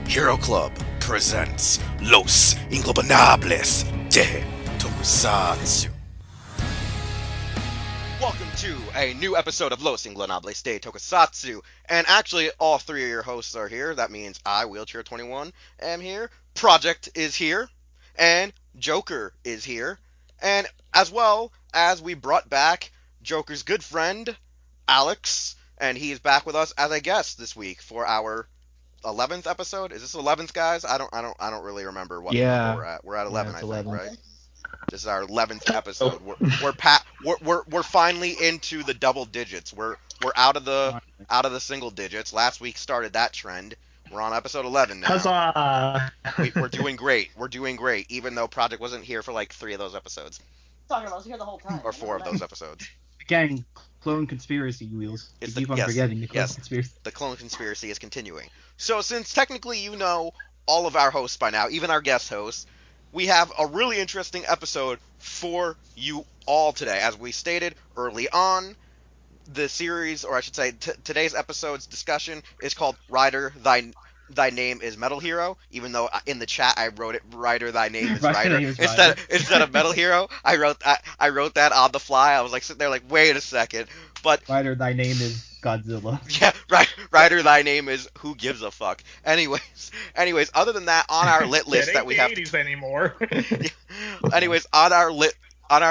Hero Club presents Los Ingobernables de Tokusatsu. Welcome to a new episode of Los Ingobernables de Tokusatsu. And actually, all three of your hosts are here. That means I, Wheelchair21, am here. Projekt is here. And Joker is here. And as well as we brought back Joker's good friend, Alex. And he is back with us as a guest this week for our 11th episode. Is this 11th, guys? I don't really remember what number we're at. We're at 11, I think, 11. Right? This is our 11th episode. We're finally into the double digits. We're out of the single digits. Last week started that trend. We're on episode 11 now. Huzzah! We're doing great. We're doing great, even though Projekt wasn't here for like 3 of those episodes. Talking about, I was here the whole time. Or 4 of those episodes. Again, clone conspiracy wheels. It's keep on forgetting the clone conspiracy. The clone conspiracy is continuing. So since technically you know all of our hosts by now, even our guest hosts, we have a really interesting episode for you all today. As we stated early on, the series, or I should say today's episode's discussion is called Rider Thy Name is Metal Hero, even though in the chat I wrote it Rider Thy Name is Rider instead of Metal Hero. I wrote that on the fly. I was like sitting there like, wait a second, but Rider Thy Name is Godzilla. Yeah, Rider Thy Name is Who Gives a Fuck. Anyways, other than that, on our lit list that we have the 80s anymore. Anyways, on our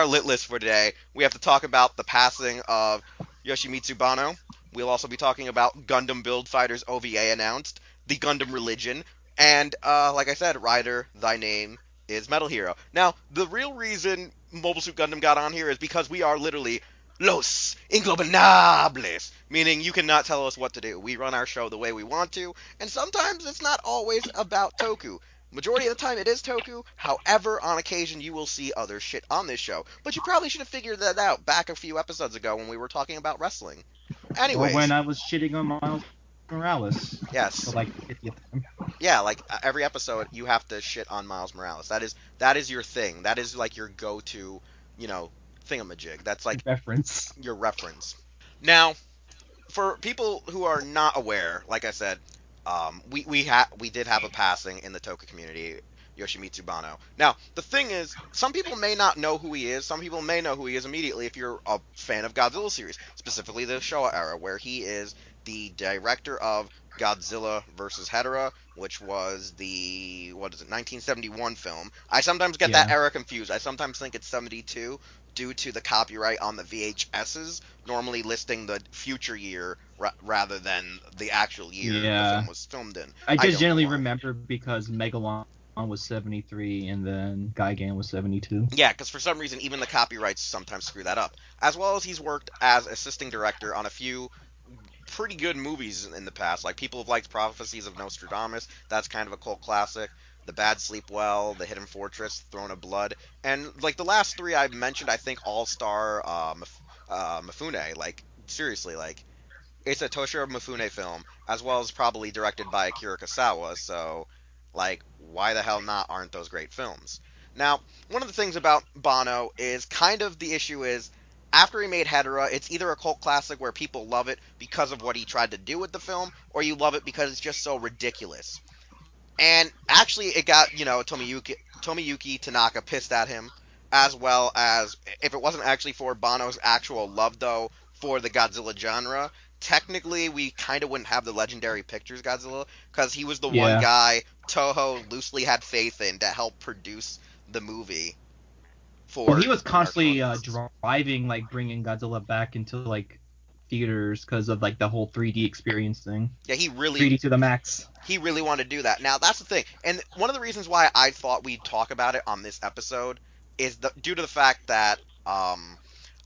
lit list for today, we have to talk about the passing of Yoshimitsu Banno. We'll also be talking about Gundam Build Fighters OVA announced, the Gundam Religion, and like I said, Rider Thy Name is Metal Hero. Now, the real reason Mobile Suit Gundam got on here is because we are literally Los Ingobernables, meaning you cannot tell us what to do. We run our show the way we want to, and sometimes it's not always about Toku. Majority of the time it is Toku, however, on occasion you will see other shit on this show. But you probably should have figured that out back a few episodes ago when we were talking about wrestling. Anyways. Or when I was shitting on Miles Morales. Yes. So like 50th time. Yeah, like every episode you have to shit on Miles Morales. That is your thing. That is like your go-to, thingamajig. That's like reference. Your reference. Now, for people who are not aware, like I said, we did have a passing in the Toku community, Yoshimitsu Banno. Now, the thing is, some people may not know who he is. Some people may know who he is immediately if you're a fan of Godzilla series, specifically the Showa era, where he is the director of Godzilla vs. Hedorah, which was the 1971 film. I sometimes get that era confused. I sometimes think it's 72 due to the copyright on the VHSs, normally listing the future year rather than the actual year the film was filmed in. I just generally remember because Megalon was 73 and then Gigan was 72. Yeah, because for some reason even the copyrights sometimes screw that up. As well as he's worked as assisting director on a few pretty good movies in the past, like People Have Liked Prophecies of Nostradamus. That's kind of a cult classic. The Bad Sleep Well, The Hidden Fortress, Throne of Blood, and like the last 3 I mentioned, I think all star Mifune. Like seriously, like it's a Toshiro Mifune film, as well as probably directed by Akira Kurosawa. So, like, why the hell not? Aren't those great films? Now, one of the things about Banno is kind of the issue is, after he made Hedorah, it's either a cult classic where people love it because of what he tried to do with the film, or you love it because it's just so ridiculous. And actually, it got, Tomiyuki Tanaka pissed at him, as well as, if it wasn't actually for Banno's actual love, though, for the Godzilla genre, technically we kind of wouldn't have the Legendary Pictures Godzilla, because he was the one guy Toho loosely had faith in to help produce the movie. Well, he was constantly driving, like, bringing Godzilla back into, like, theaters because of, like, the whole 3D experience thing. Yeah, he really 3D to the max. He really wanted to do that. Now, that's the thing. And one of the reasons why I thought we'd talk about it on this episode is due to the fact that,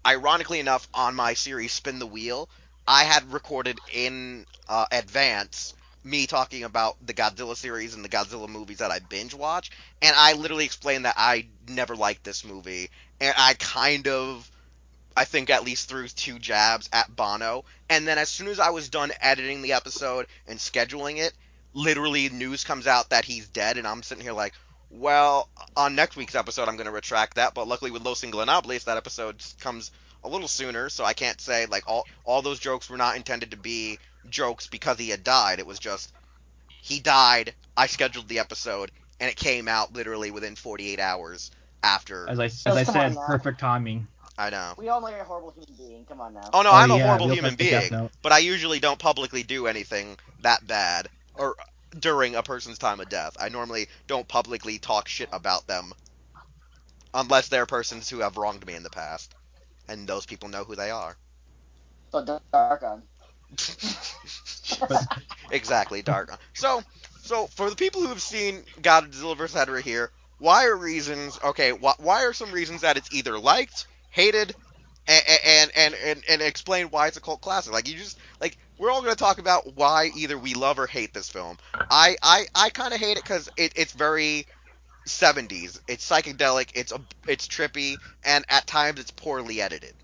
ironically enough, on my series Spin the Wheel, I had recorded in advance me talking about the Godzilla series and the Godzilla movies that I binge watch, and I literally explained that I never liked this movie, and I think at least threw 2 jabs at Banno, and then as soon as I was done editing the episode and scheduling it, literally news comes out that he's dead, and I'm sitting here like, well, on next week's episode I'm going to retract that, but luckily with Los Ingobernables, that episode comes a little sooner, so I can't say, like, all those jokes were not intended to be jokes because he had died. It was just, he died, I scheduled the episode, and it came out literally within 48 hours after. As I said, perfect timing. I know. We all know you're a horrible human being. Come on now. Oh no, Oh I'm a yeah, horrible we also human have the Death being, Note. but I usually don't publicly do anything that bad or during a person's time of death. I normally don't publicly talk shit about them unless they're persons who have wronged me in the past, and those people know who they are. So Darkon. Exactly, Dark. So for the people who have seen Godzilla vs. Hedorah here, why are reasons? Okay, why are some reasons that it's either liked, hated, and explain why it's a cult classic? Like you just like we're all gonna talk about why either we love or hate this film. I kind of hate it because it's very 70s. It's psychedelic. It's trippy, and at times it's poorly edited.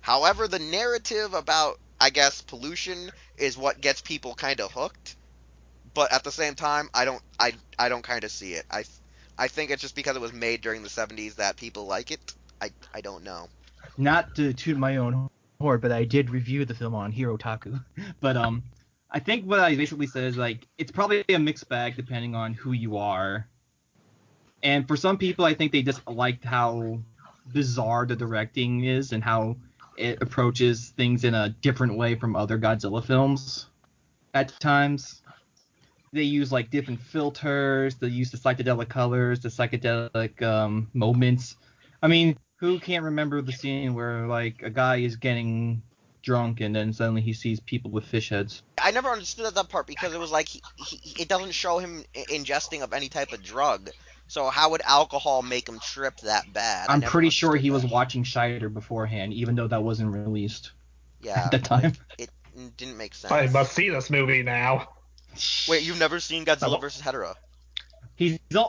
However, the narrative about, I guess, pollution is what gets people kind of hooked. But at the same time, I don't kind of see it. I think it's just because it was made during the 70s that people like it. I don't know. Not to toot my own horn, but I did review the film on Hirotaku. But I think what I basically said is like it's probably a mixed bag depending on who you are. And for some people, I think they just liked how bizarre the directing is and how it approaches things in a different way from other Godzilla films at times. They use like different filters, they use the psychedelic colors, the psychedelic moments. I mean, who can't remember the scene where like a guy is getting drunk and then suddenly he sees people with fish heads? I never understood that part because it was like it doesn't show him ingesting of any type of drug. So how would alcohol make him trip that bad? I'm pretty sure he was watching Scheider beforehand, even though that wasn't released at the time. It didn't make sense. I must see this movie now. Wait, you've never seen Godzilla vs. Hedorah?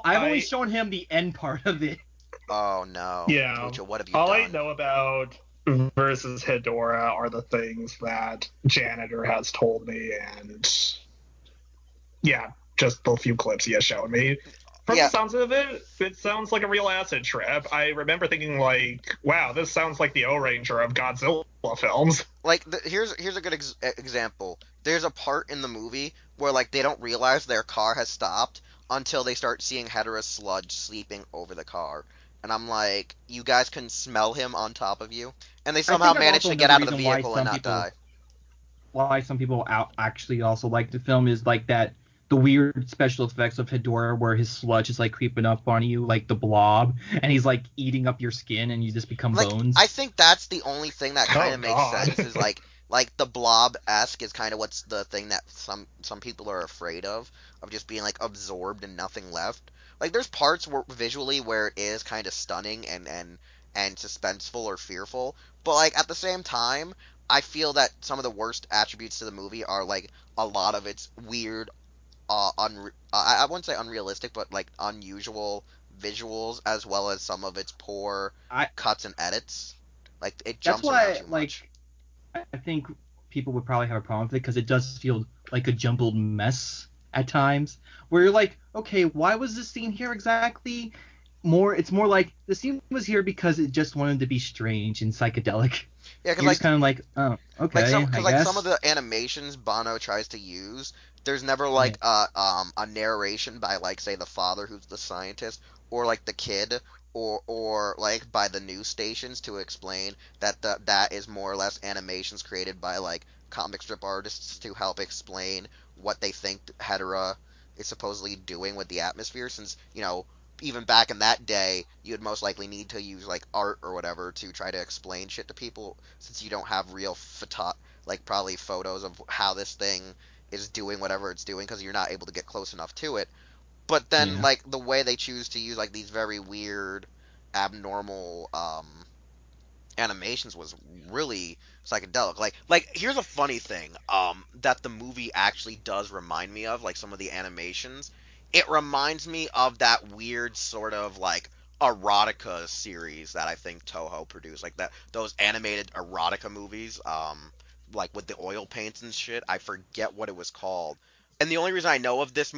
I've only shown him the end part of it. Oh no. Yeah. Mucho, what have you All done? I know about versus Hedorah are the things that Janitor has told me, and yeah, just the few clips he has shown me. From the sounds of it, it sounds like a real acid trip. I remember thinking, like, wow, this sounds like the O-Ranger of Godzilla films. Like, here's a good example. There's a part in the movie where, like, they don't realize their car has stopped until they start seeing Hedorah's sludge sleeping over the car. And I'm like, you guys can smell him on top of you? And they somehow manage to get out of the vehicle and not die. Why some people actually also like the film is, like, the weird special effects of Hedorah where his sludge is like creeping up on you like the blob and he's like eating up your skin and you just become bones. I think that's the only thing that kind of makes sense is like the blob-esque is kind of what's the thing that some people are afraid of just being like absorbed and nothing left. Like there's parts visually where it is kind of stunning and suspenseful or fearful, but like at the same time I feel that some of the worst attributes to the movie are like a lot of its weird I wouldn't say unrealistic, but like unusual visuals, as well as some of its poor cuts and edits. Like it jumps around too much. I think people would probably have a problem with it because it does feel like a jumbled mess at times, where you're like, okay, why was this scene here exactly? It's more like the scene was here because it just wanted to be strange and psychedelic. Yeah, because like kind of like, oh, okay. Like some of the animations Banno tries to use, there's never like a narration by like say the father who's the scientist or like the kid or like by the news stations to explain that that is more or less animations created by like comic strip artists to help explain what they think Hedorah is supposedly doing with the atmosphere, since even back in that day, you would most likely need to use like art or whatever to try to explain shit to people, since you don't have real probably photos of how this thing is doing whatever it's doing, because you're not able to get close enough to it. But then like the way they choose to use like these very weird, abnormal animations was really psychedelic. Like here's a funny thing that the movie actually does remind me of, like some of the animations. It reminds me of that weird sort of like erotica series that I think Toho produced, like those animated erotica movies, like with the oil paints and shit. I forget what it was called. And the only reason I know of this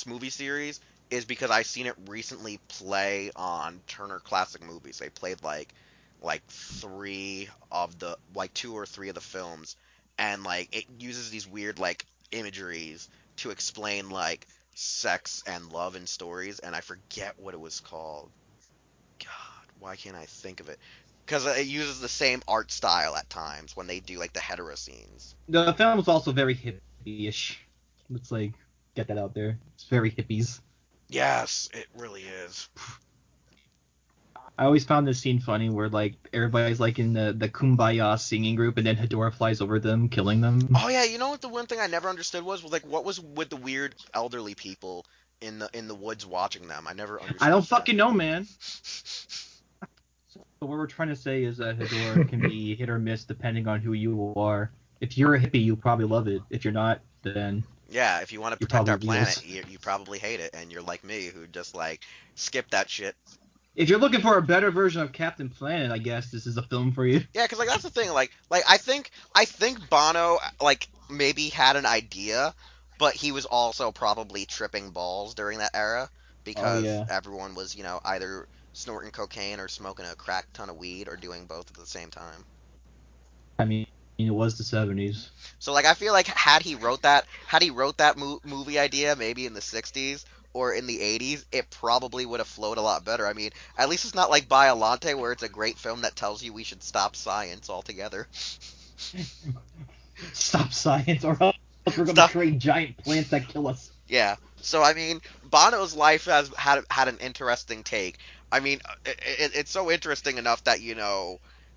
movie series is because I seen it recently play on Turner Classic Movies. They played like two or three of the films, and like it uses these weird like imageries to explain like sex and love in stories, and I forget what it was called. God, why can't I think of it? Because it uses the same art style at times when they do like the Hedorah scenes. The film was also very hippie-ish. Let's like get that out there. It's very hippies. Yes, it really is. I always found this scene funny where like everybody's like in the Kumbaya singing group and then Hedorah flies over them, killing them. Oh yeah, you know what? The one thing I never understood was like what was with the weird elderly people in the woods watching them. I never understood. I don't that. fucking know, man. So what we're trying to say is that Hedorah can be hit or miss depending on who you are. If you're a hippie, you probably love it. If you're not, then Yeah, if you want to You're protect our probably planet, is. you probably hate it, and you're like me who just like skip that shit. if you're looking for a better version of Captain Planet, I guess this is a film for you. Yeah, because like that's the thing. Like I think Bono like maybe had an idea, but he was also probably tripping balls during that era Oh because yeah. everyone was either snorting cocaine or smoking a crack ton of weed or doing both at the same time. I mean, it was the 70s. So like I feel like had he wrote that movie idea maybe in the 60s or in the 80s, it probably would have flowed a lot better. I mean, at least it's not like Biolante where it's a great film that tells you we should stop science altogether. Stop science, or else we're gonna Stop. create giant plants that kill us. Yeah. So I mean, Bono's life has had an interesting take. I mean, it's so interesting enough that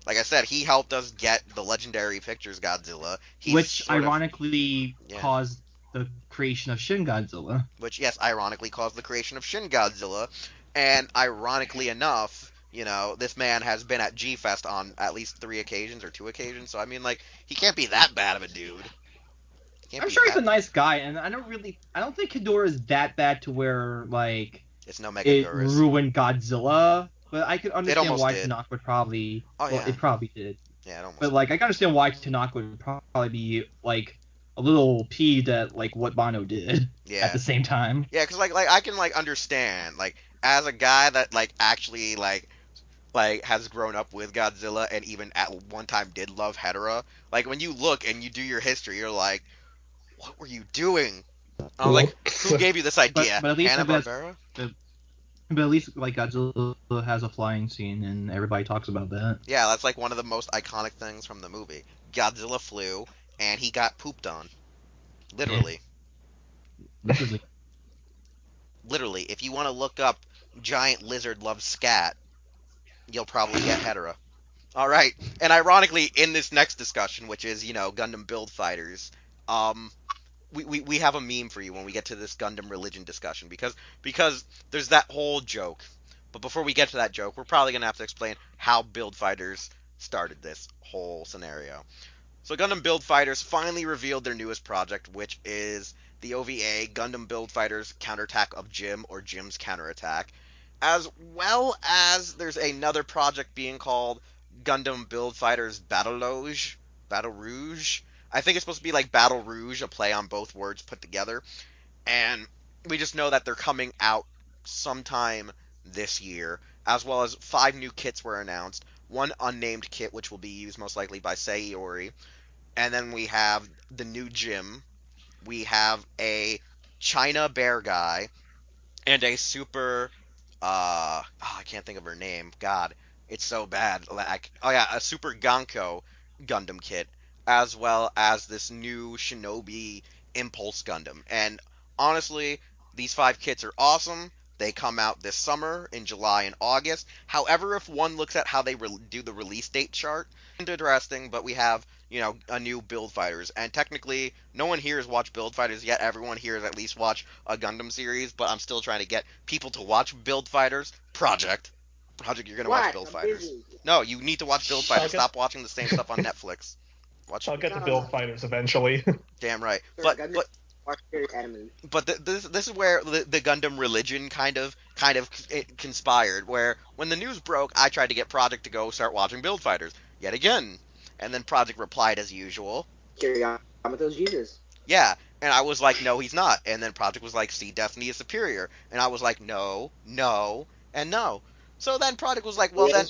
like I said, he helped us get the legendary pictures Godzilla. He's Which sort of ironically yeah. caused the creation of Shin Godzilla. Which yes, ironically caused the creation of Shin Godzilla, and ironically enough, this man has been at G Fest on at least 3 occasions or 2 occasions. So I mean, like, he can't be that bad of a dude. He can't I'm be sure he's a that. nice guy, and I don't think Hedorah is that bad to where like It's no it Megaguirus. ruined Godzilla. But I could understand almost why did. Tanaka would probably. Oh, Well, yeah. it probably did. Yeah, it almost. But like I can understand why Tanaka would probably be like a little peeved at like what Bono did Yeah. at the same time. Yeah, because like I can like understand like as a guy that like actually like has grown up with Godzilla and even at one time did love Hedorah. Like when you look and you do your history, you're like, what were you doing? I was like, who gave you this idea? But at least Hanna-Barbera? But at least like Godzilla has a flying scene, and everybody talks about that. Yeah, that's like one of the most iconic things from the movie. Godzilla flew and he got pooped on. Literally. Literally. Literally. If you want to look up giant lizard loves scat, you'll probably get Hedorah. All right. And ironically, in this next discussion, which is, Gundam Build Fighters, we have a meme for you when we get to this Gundam Religion discussion because there's that whole joke. But before we get to that joke, we're probably going to have to explain how Build Fighters started this whole scenario. So Gundam Build Fighters finally revealed their newest project, which is the OVA Gundam Build Fighters Counterattack of Jim, or Jim's Counterattack, as well as there's another project being called Gundam Build Fighters Battle Rouge. Battle Rouge. I think it's supposed to be like Battle Rouge, a play on both words put together. And we just know that they're coming out sometime this year, as well as 5 new kits were announced. One unnamed kit, which will be used most likely by Sayori. And then we have the new Jim. We have a China bear guy. And a super I can't think of her name. God, it's so bad. Like, oh yeah, a Super Ganko Gundam kit, as well as this new Shinobi Impulse Gundam. And honestly, these 5 kits are awesome. They come out this summer in July and August. However, if one looks at how they do the release date chart, it's interesting. But we have a new Build Fighters, and technically no one here has watched Build Fighters yet. Everyone here has at least watched a Gundam series, but I'm still trying to get people to watch Build Fighters. Project, you're gonna watch Build I'm Fighters. busy. No, you need to watch Build Fighters. Okay. Stop watching the same stuff on Netflix. Watch. I'll get to Build Fighters eventually. Damn right. Sure, But Gundam watch series anime. this is where the Gundam Religion kind of it conspired. Where when the news broke, I tried to get Project to go start watching Build Fighters yet again, and then Project replied as usual. Yamato's Jesus. Yeah, and I was like, no, he's not. And then Project was like, see, Destiny is superior. And I was like, no, no, and no. So then Project was like, well, then...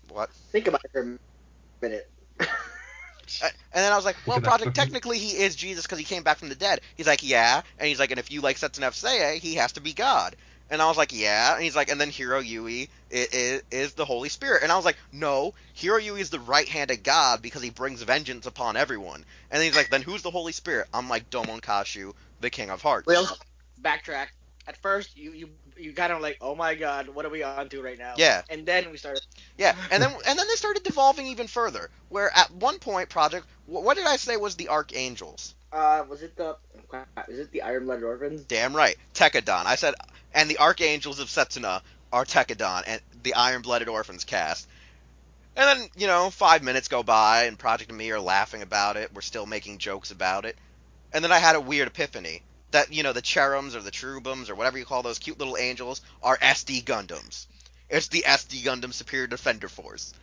What? Think about it for a minute. And then I was like, well, Because that's Project, what- technically he is Jesus because he came back from the dead. He's like, yeah. And he's like, and if you like Setsunef Seiya, he has to be God. And I was like, yeah. And he's like, and then Hiro Yui is the Holy Spirit. And I was like, no, Hiro Yui is the right hand of God because he brings vengeance upon everyone. And then he's like, then who's the Holy Spirit? I'm like, Domon Kashu, the King of Hearts. Well, backtrack. At first, you kind of like, oh my god, what are we on to right now? Yeah. And then we started. Yeah, and then they started devolving even further. Where at one point, Project, what did I say was the Archangels? Was it the Iron Blooded Orphans? Damn right, Tekadon. I said, and the Archangels of Setsuna are Tekadon and the Iron Blooded Orphans cast. And then 5 minutes go by, and Project and me are laughing about it. We're still making jokes about it. And then I had a weird epiphany that the Cherums or the Cherubums or whatever you call those cute little angels are SD Gundams. It's the SD Gundam Superior Defender Force.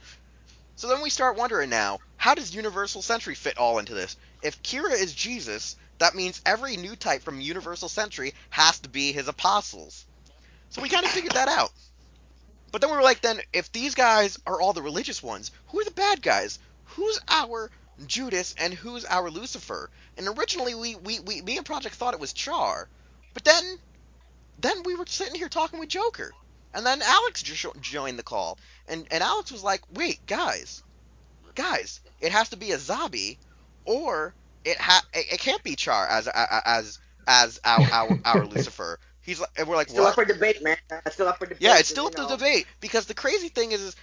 So then we start wondering now, how does Universal Century fit all into this? If Kira is Jesus, that means every new type from Universal Century has to be his apostles. So we kind of figured that out. But then we were like, then, if these guys are all the religious ones, who are the bad guys? Who's our Judas and who's our Lucifer? And originally, me and Project thought it was Char. But then we were sitting here talking with Joker. And then Alex joined the call. And Alex was like, wait, guys, it has to be a Zabi, or it can't be Char as our Lucifer. He's like, and we're like, Still what? up for debate, man. That's still up for debate. Yeah, it's still up to debate, because the crazy thing is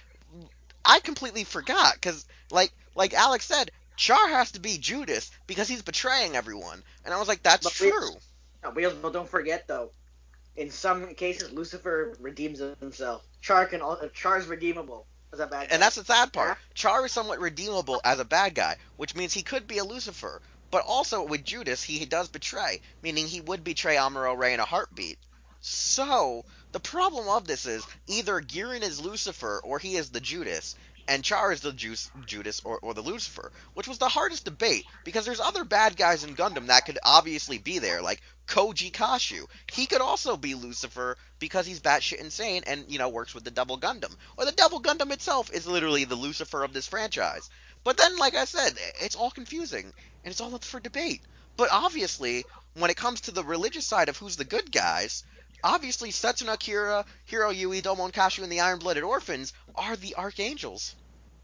I completely forgot, because like Alex said, Char has to be Judas because he's betraying everyone, and I was like, that's true. But don't forget though, in some cases, Lucifer redeems himself. Char's redeemable as a bad guy. And that's the sad part. Yeah. Char is somewhat redeemable as a bad guy, which means he could be a Lucifer. But also with Judas, he does betray, meaning he would betray Amuro Ray in a heartbeat. So the problem of this is either Girin is Lucifer or he is the Judas, and Char is the Judas or the Lucifer, which was the hardest debate, because there's other bad guys in Gundam that could obviously be there, like Koji Kashu. He could also be Lucifer because he's batshit insane and, works with the Double Gundam. Or the Double Gundam itself is literally the Lucifer of this franchise. But then, like I said, it's all confusing, and it's all up for debate. But obviously, when it comes to the religious side of who's the good guys, obviously Setsuna Kira, Hiro Yui, Domon Kashu, and the Iron-Blooded Orphans are the Archangels.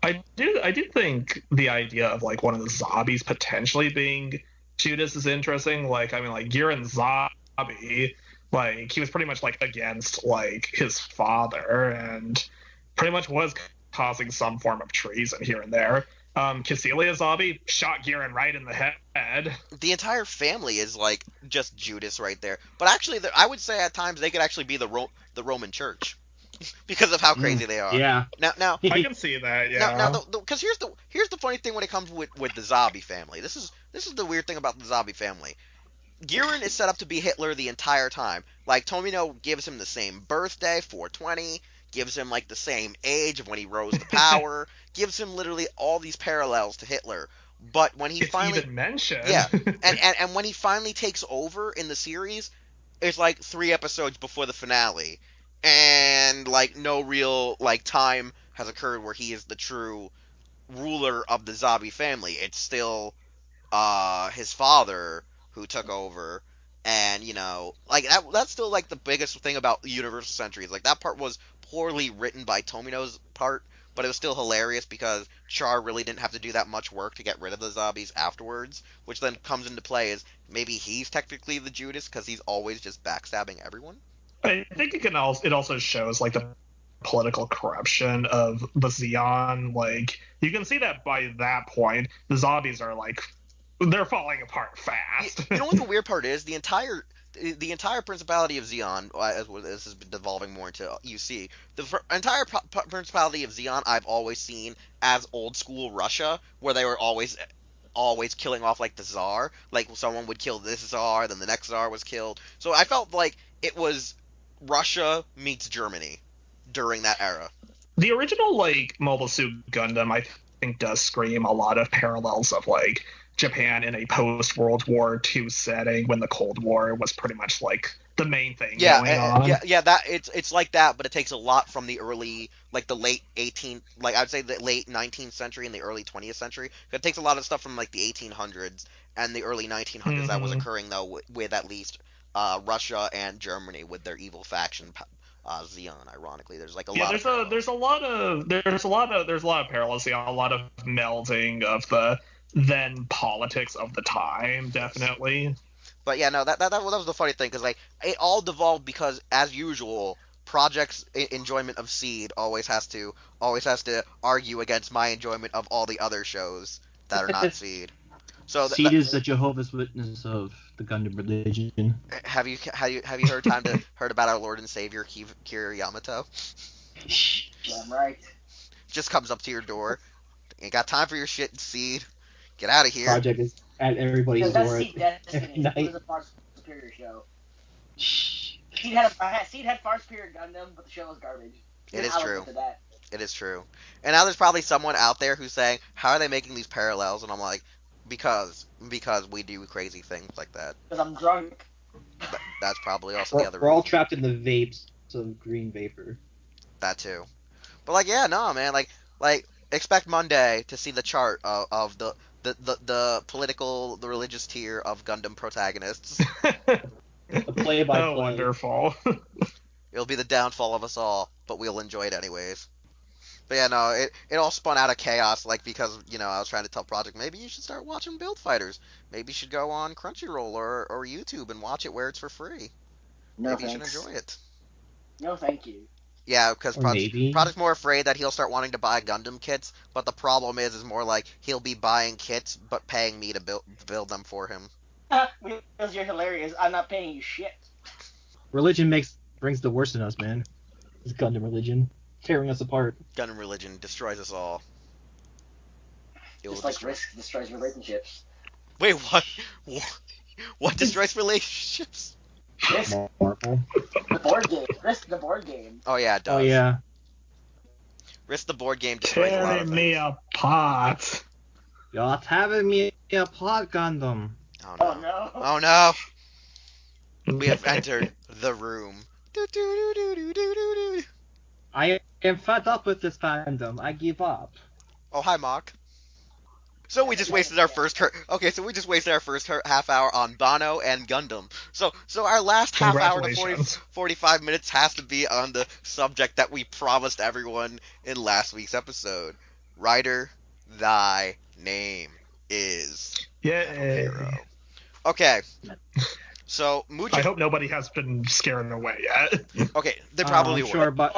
I do think the idea of like one of the Zabis potentially being Judas is interesting. Like, I mean, like Girin Zabi, like he was pretty much like against like his father and pretty much was causing some form of treason here and there. Cassilia Zabi shot Girin right in the head. The entire family is like just Judas right there. But actually, I would say at times they could actually be the Roman Church because of how crazy they are. Yeah. Now, I can see that. Yeah. Now, because here's the funny thing when it comes with the Zabi family. This is the weird thing about the Zabi family. Girin is set up to be Hitler the entire time. Like, Tomino gives him the same birthday, 420, gives him like the same age of when he rose to power, gives him literally all these parallels to Hitler. But when he finally even mentioned, yeah, and when he finally takes over in the series, it's like 3 episodes before the finale, and like no real like time has occurred where he is the true ruler of the Zabi family. It's still his father who took over, and like that's still like the biggest thing about Universal Century. Like that part was poorly written by Tomino's part, but it was still hilarious because Char really didn't have to do that much work to get rid of the Zabis afterwards, which then comes into play as maybe he's technically the Judas because he's always just backstabbing everyone. I think it also shows like the political corruption of the Zeon. Like you can see that by that point, the Zabis are like they're falling apart fast. You know what the weird part is? The entire Principality of Zeon, as this has been devolving more into UC, the entire Principality of Zeon I've always seen as old school Russia, where they were always killing off like the Tsar. Like someone would kill this Tsar, then the next Tsar was killed. So I felt like it was Russia meets Germany during that era. The original like Mobile Suit Gundam, I think, does scream a lot of parallels of like Japan in a post-World War II setting when the Cold War was pretty much like the main thing Yeah, going on. yeah. That it's like that, but it takes a lot from the early, like the late 18th, like I'd say the late 19th century and the early 20th century. It takes a lot of stuff from like the 1800s and the early 1900s that was occurring though with at least Russia and Germany with their evil faction, Xeon. Ironically, there's like a lot of parallels. There's a lot of parallels, a lot of melding of the then politics of the time, definitely. But yeah, no, that was the funny thing because like it all devolved because as usual, Project's enjoyment of Seed always has to argue against my enjoyment of all the other shows that are not Seed. So Seed is the Jehovah's Witness of the Gundam Religion. Have you heard about our Lord and Savior Kira Yamato? Damn right. Just comes up to your door. Ain't got time for your shit, Seed. Get out of here. Project is at everybody's door. Seed Destiny. It was a far superior show. Seed had far superior Gundam, but the show was garbage. It is true. It is true. And now there's probably someone out there who's saying, "How are they making these parallels?" And I'm like, because we do crazy things like that. Because I'm drunk. That's probably also the other. We're all trapped in the vapes of green vapor. That too. But like, yeah, no, man, like expect Monday to see the chart of the the religious tier of Gundam protagonists. The play-by-play. Oh, wonderful. It'll be the downfall of us all, but we'll enjoy it anyways. But yeah, no, it all spun out of chaos, like, because, you know, I was trying to tell Project, maybe you should start watching Build Fighters. Maybe you should go on Crunchyroll or YouTube and watch it where it's for free. No, maybe thanks. You should enjoy it. No, thank you. Yeah, because Project's more afraid that he'll start wanting to buy Gundam kits, but the problem is more like he'll be buying kits, but paying me to build them for him. Because you're hilarious. I'm not paying you shit. Religion brings the worst in us, man. It's Gundam Religion. Tearing us apart. Gundam Religion destroys us all. Just like Risk destroys relationships. Wait, what? What destroys relationships? Risk. The board game. Risk the board game. Oh yeah, it does. Oh yeah. Risk the board game destroys a lot of Tearing me apart. You're tearing me apart, Gundam. Oh no. Oh no. Oh no. We have entered the room. I am fed up with this fandom. I give up. Oh, hi, Mock. So we just wasted our first half hour on Banno and Gundam. So our last half hour to 45 minutes has to be on the subject that we promised everyone in last week's episode. Rider Thy Name is hero. Okay. So Mucha. I hope nobody has been scared away yet. Okay, they probably were. Sure, but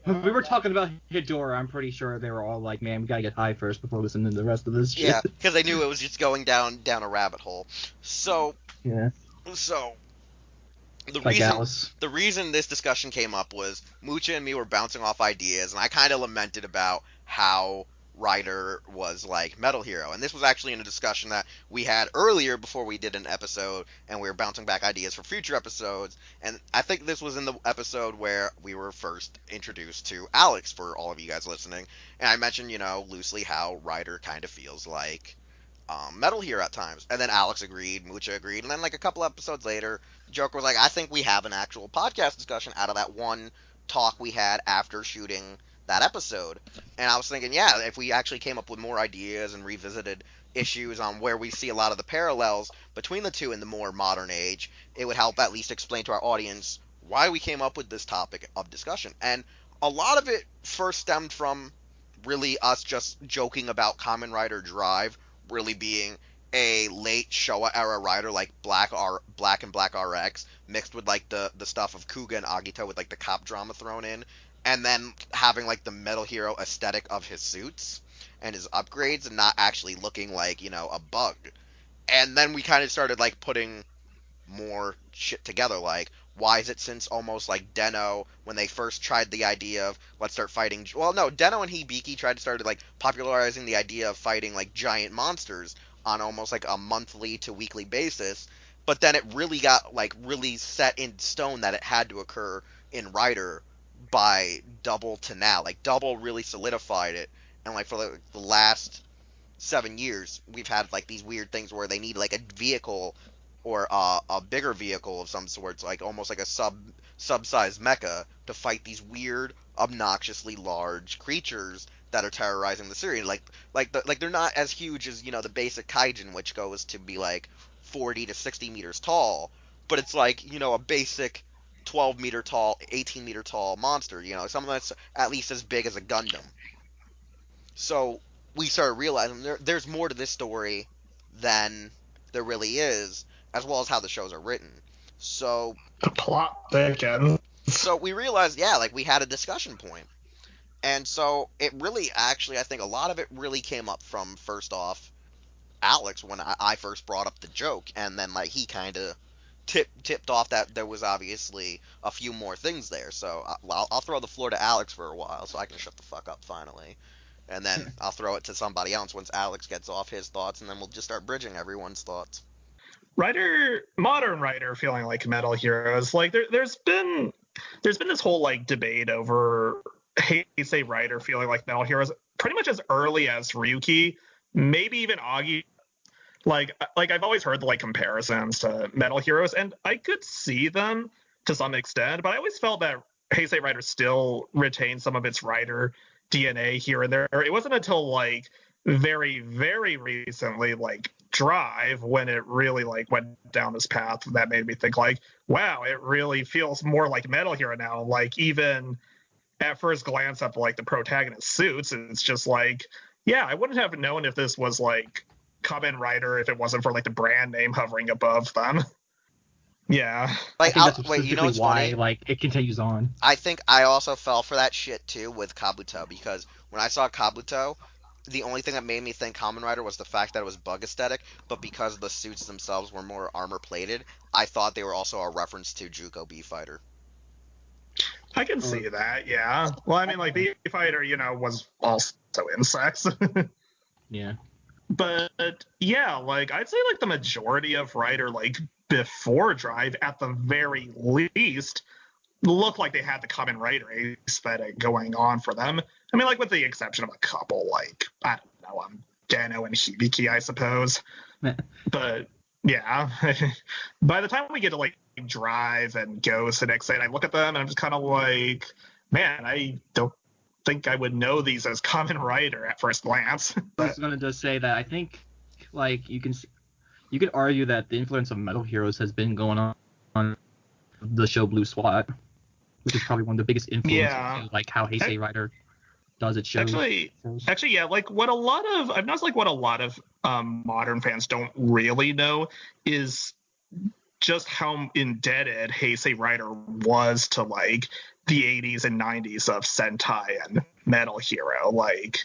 when we were talking about Hedorah, I'm pretty sure they were all like, "Man, we gotta get high first before listening to the rest of this shit." Yeah, because they knew it was just going down a rabbit hole. So yeah. So The reason this discussion came up was Mucha and me were bouncing off ideas, and I kind of lamented about how Rider was like Metal Hero, and this was actually in a discussion that we had earlier before we did an episode, and we were bouncing back ideas for future episodes. And I think this was in the episode where we were first introduced to Alex, for all of you guys listening, and I mentioned, you know, loosely how Rider kind of feels like Metal Hero at times, and then Alex agreed, Mucha agreed, and then like a couple episodes later, Joker was like, I think we have an actual podcast discussion out of that one talk we had after shooting that episode. And I was thinking, yeah, if we actually came up with more ideas and revisited issues on where we see a lot of the parallels between the two in the more modern age, it would help at least explain to our audience why we came up with this topic of discussion. And a lot of it first stemmed from really us just joking about Kamen Rider Drive really being a late Showa era rider like Black and Black RX mixed with like the stuff of Kuga and Agito with like the cop drama thrown in, and then having like the Metal Hero aesthetic of his suits and his upgrades and not actually looking like, you know, a bug. And then we kind of started like putting more shit together, like why is it since almost like Deno, when they first tried the idea of let's start fighting, well no, Deno and Hibiki tried to start like popularizing the idea of fighting like giant monsters on almost like a monthly to weekly basis, but then it really got like really set in stone that it had to occur in Rider by Double to now. Like Double really solidified it, and like for the last 7 years we've had like these weird things where they need like a vehicle or a bigger vehicle of some sorts, like almost like a sub-sized mecha, to fight these weird, obnoxiously large creatures that are terrorizing the city. Like they're not as huge as the basic kaijin, which goes to be like 40 to 60 meters tall, but it's like a basic 12-meter tall, 18-meter tall monster. Something that's at least as big as a Gundam. So we started realizing there's more to this story than there really is, as well as how the shows are written. So The plot thickens. so we realized, yeah, like we had a discussion point. And so it really, actually, I think a lot of it really came up from, first off, Alex, when I first brought up the joke, and then like he kind of tipped off that there was obviously a few more things there. So I'll throw the floor to Alex for a while so I can shut the fuck up finally. And then I'll throw it to somebody else once Alex gets off his thoughts, and then we'll just start bridging everyone's thoughts. Modern writer feeling like Metal Heroes. Like there's been this whole like debate over Heisei Rider feeling like Metal Heroes pretty much as early as Ryuki, maybe even Agi. Like I've always heard the like comparisons to Metal Heroes, and I could see them to some extent, but I always felt that Heisei Rider still retained some of its Rider DNA here and there. It wasn't until like very, very recently, like Drive, when it really like went down this path that made me think like, wow, it really feels more like Metal Hero now. Like even at first glance at like the protagonist suits, it's just like, yeah, I wouldn't have known if this was like Kamen Rider if it wasn't for like the brand name hovering above them. Yeah. I Like, think that's wait, specifically what's why funny? like it continues on. I think I also fell for that shit too with Kabuto, because when I saw Kabuto, the only thing that made me think Kamen Rider was the fact that it was bug aesthetic, but because the suits themselves were more armor plated, I thought they were also a reference to Juko B Fighter. I can see that, yeah. Well, I mean, like, the fighter, was also insects. Yeah. But, yeah, like, I'd say, like, the majority of Rider, like, before Drive, at the very least, looked like they had the Kamen Rider aesthetic going on for them. I mean, like, with the exception of a couple, like, I don't know, Dano and Hibiki, I suppose. But, yeah. By the time we get to, like, Drive and Ghost and Excite, I look at them and I'm just kind of like, man, I don't think I would know these as Kamen Rider at first glance. I was gonna just say that I think like you could argue that the influence of Metal Heroes has been going on the show Blue SWAT, which is probably one of the biggest influences to like how Heisei Rider does its shows. Actually, yeah, like I've noticed like what a lot of modern fans don't really know is just how indebted Heisei Rider was to like the 80s and 90s of Sentai and Metal Hero, like,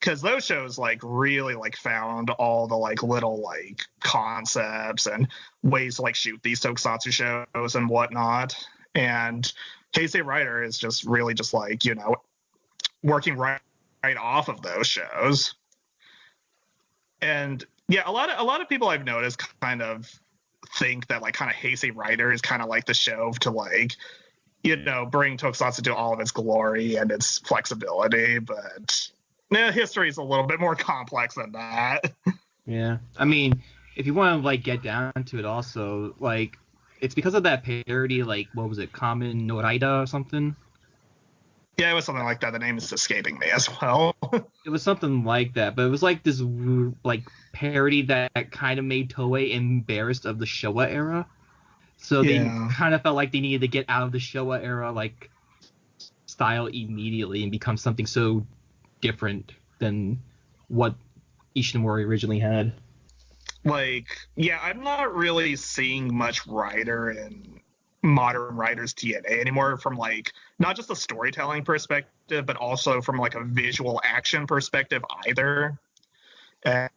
because those shows like really like found all the like little like concepts and ways to like shoot these tokusatsu shows and whatnot. And Heisei Rider is just really just like, working right off of those shows. And yeah, a lot of people I've noticed kind of think that like kind of Heisei Rider is kind of like the show to like, bring tokusatsu to all of its glory and its flexibility, but history is a little bit more complex than that. Yeah, I mean, if you want to like get down to it, also like it's because of that parody, like what was it, Kamen Rider or something? Yeah, it was something like that. The name is escaping me as well. It was something like that, but it was like this like parody that kind of made Toei embarrassed of the Showa era. So they kind of felt like they needed to get out of the Showa era like style immediately and become something so different than what Ishinomori originally had. Like, yeah, I'm not really seeing much Rider in modern Rider's DNA anymore, from like not just a storytelling perspective, but also from like a visual action perspective either.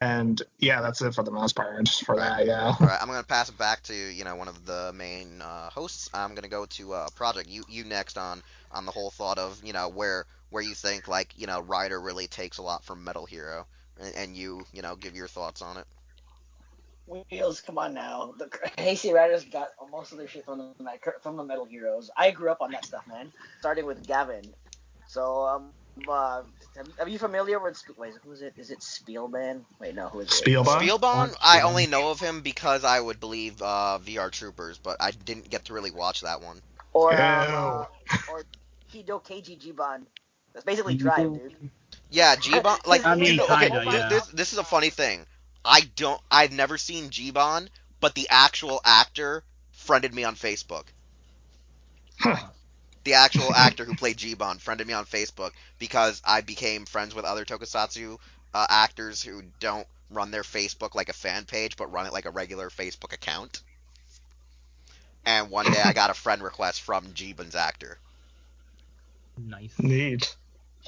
And yeah, that's it for the most part for that. Yeah. All right, I'm gonna pass it back to one of the main hosts. I'm gonna go to Project. You next on the whole thought of where you think like Rider really takes a lot from Metal Hero, and you give your thoughts on it. Wheels, come on now. The Heisei Riders got most of their shit from the Metal Heroes. I grew up on that stuff, man. Starting with Gavin. So Uh, are you familiar with? Wait, who is it? Is it Spielman? Wait, no, who is it? Spielberg? Spielban, I only know of him because I would believe VR Troopers, but I didn't get to really watch that one. Or Ew. or Hido Keiji Jiban. That's basically Drive, dude. Yeah, G-Bon, like, I mean, okay, kinda, yeah. this is a funny thing. I've never seen G-Bon, but the actual actor friended me on Facebook. The actual actor who played G-Bon friended me on Facebook because I became friends with other Tokusatsu actors who don't run their Facebook like a fan page, but run it like a regular Facebook account. And one day I got a friend request from G-Bon's actor. Nice. Neat.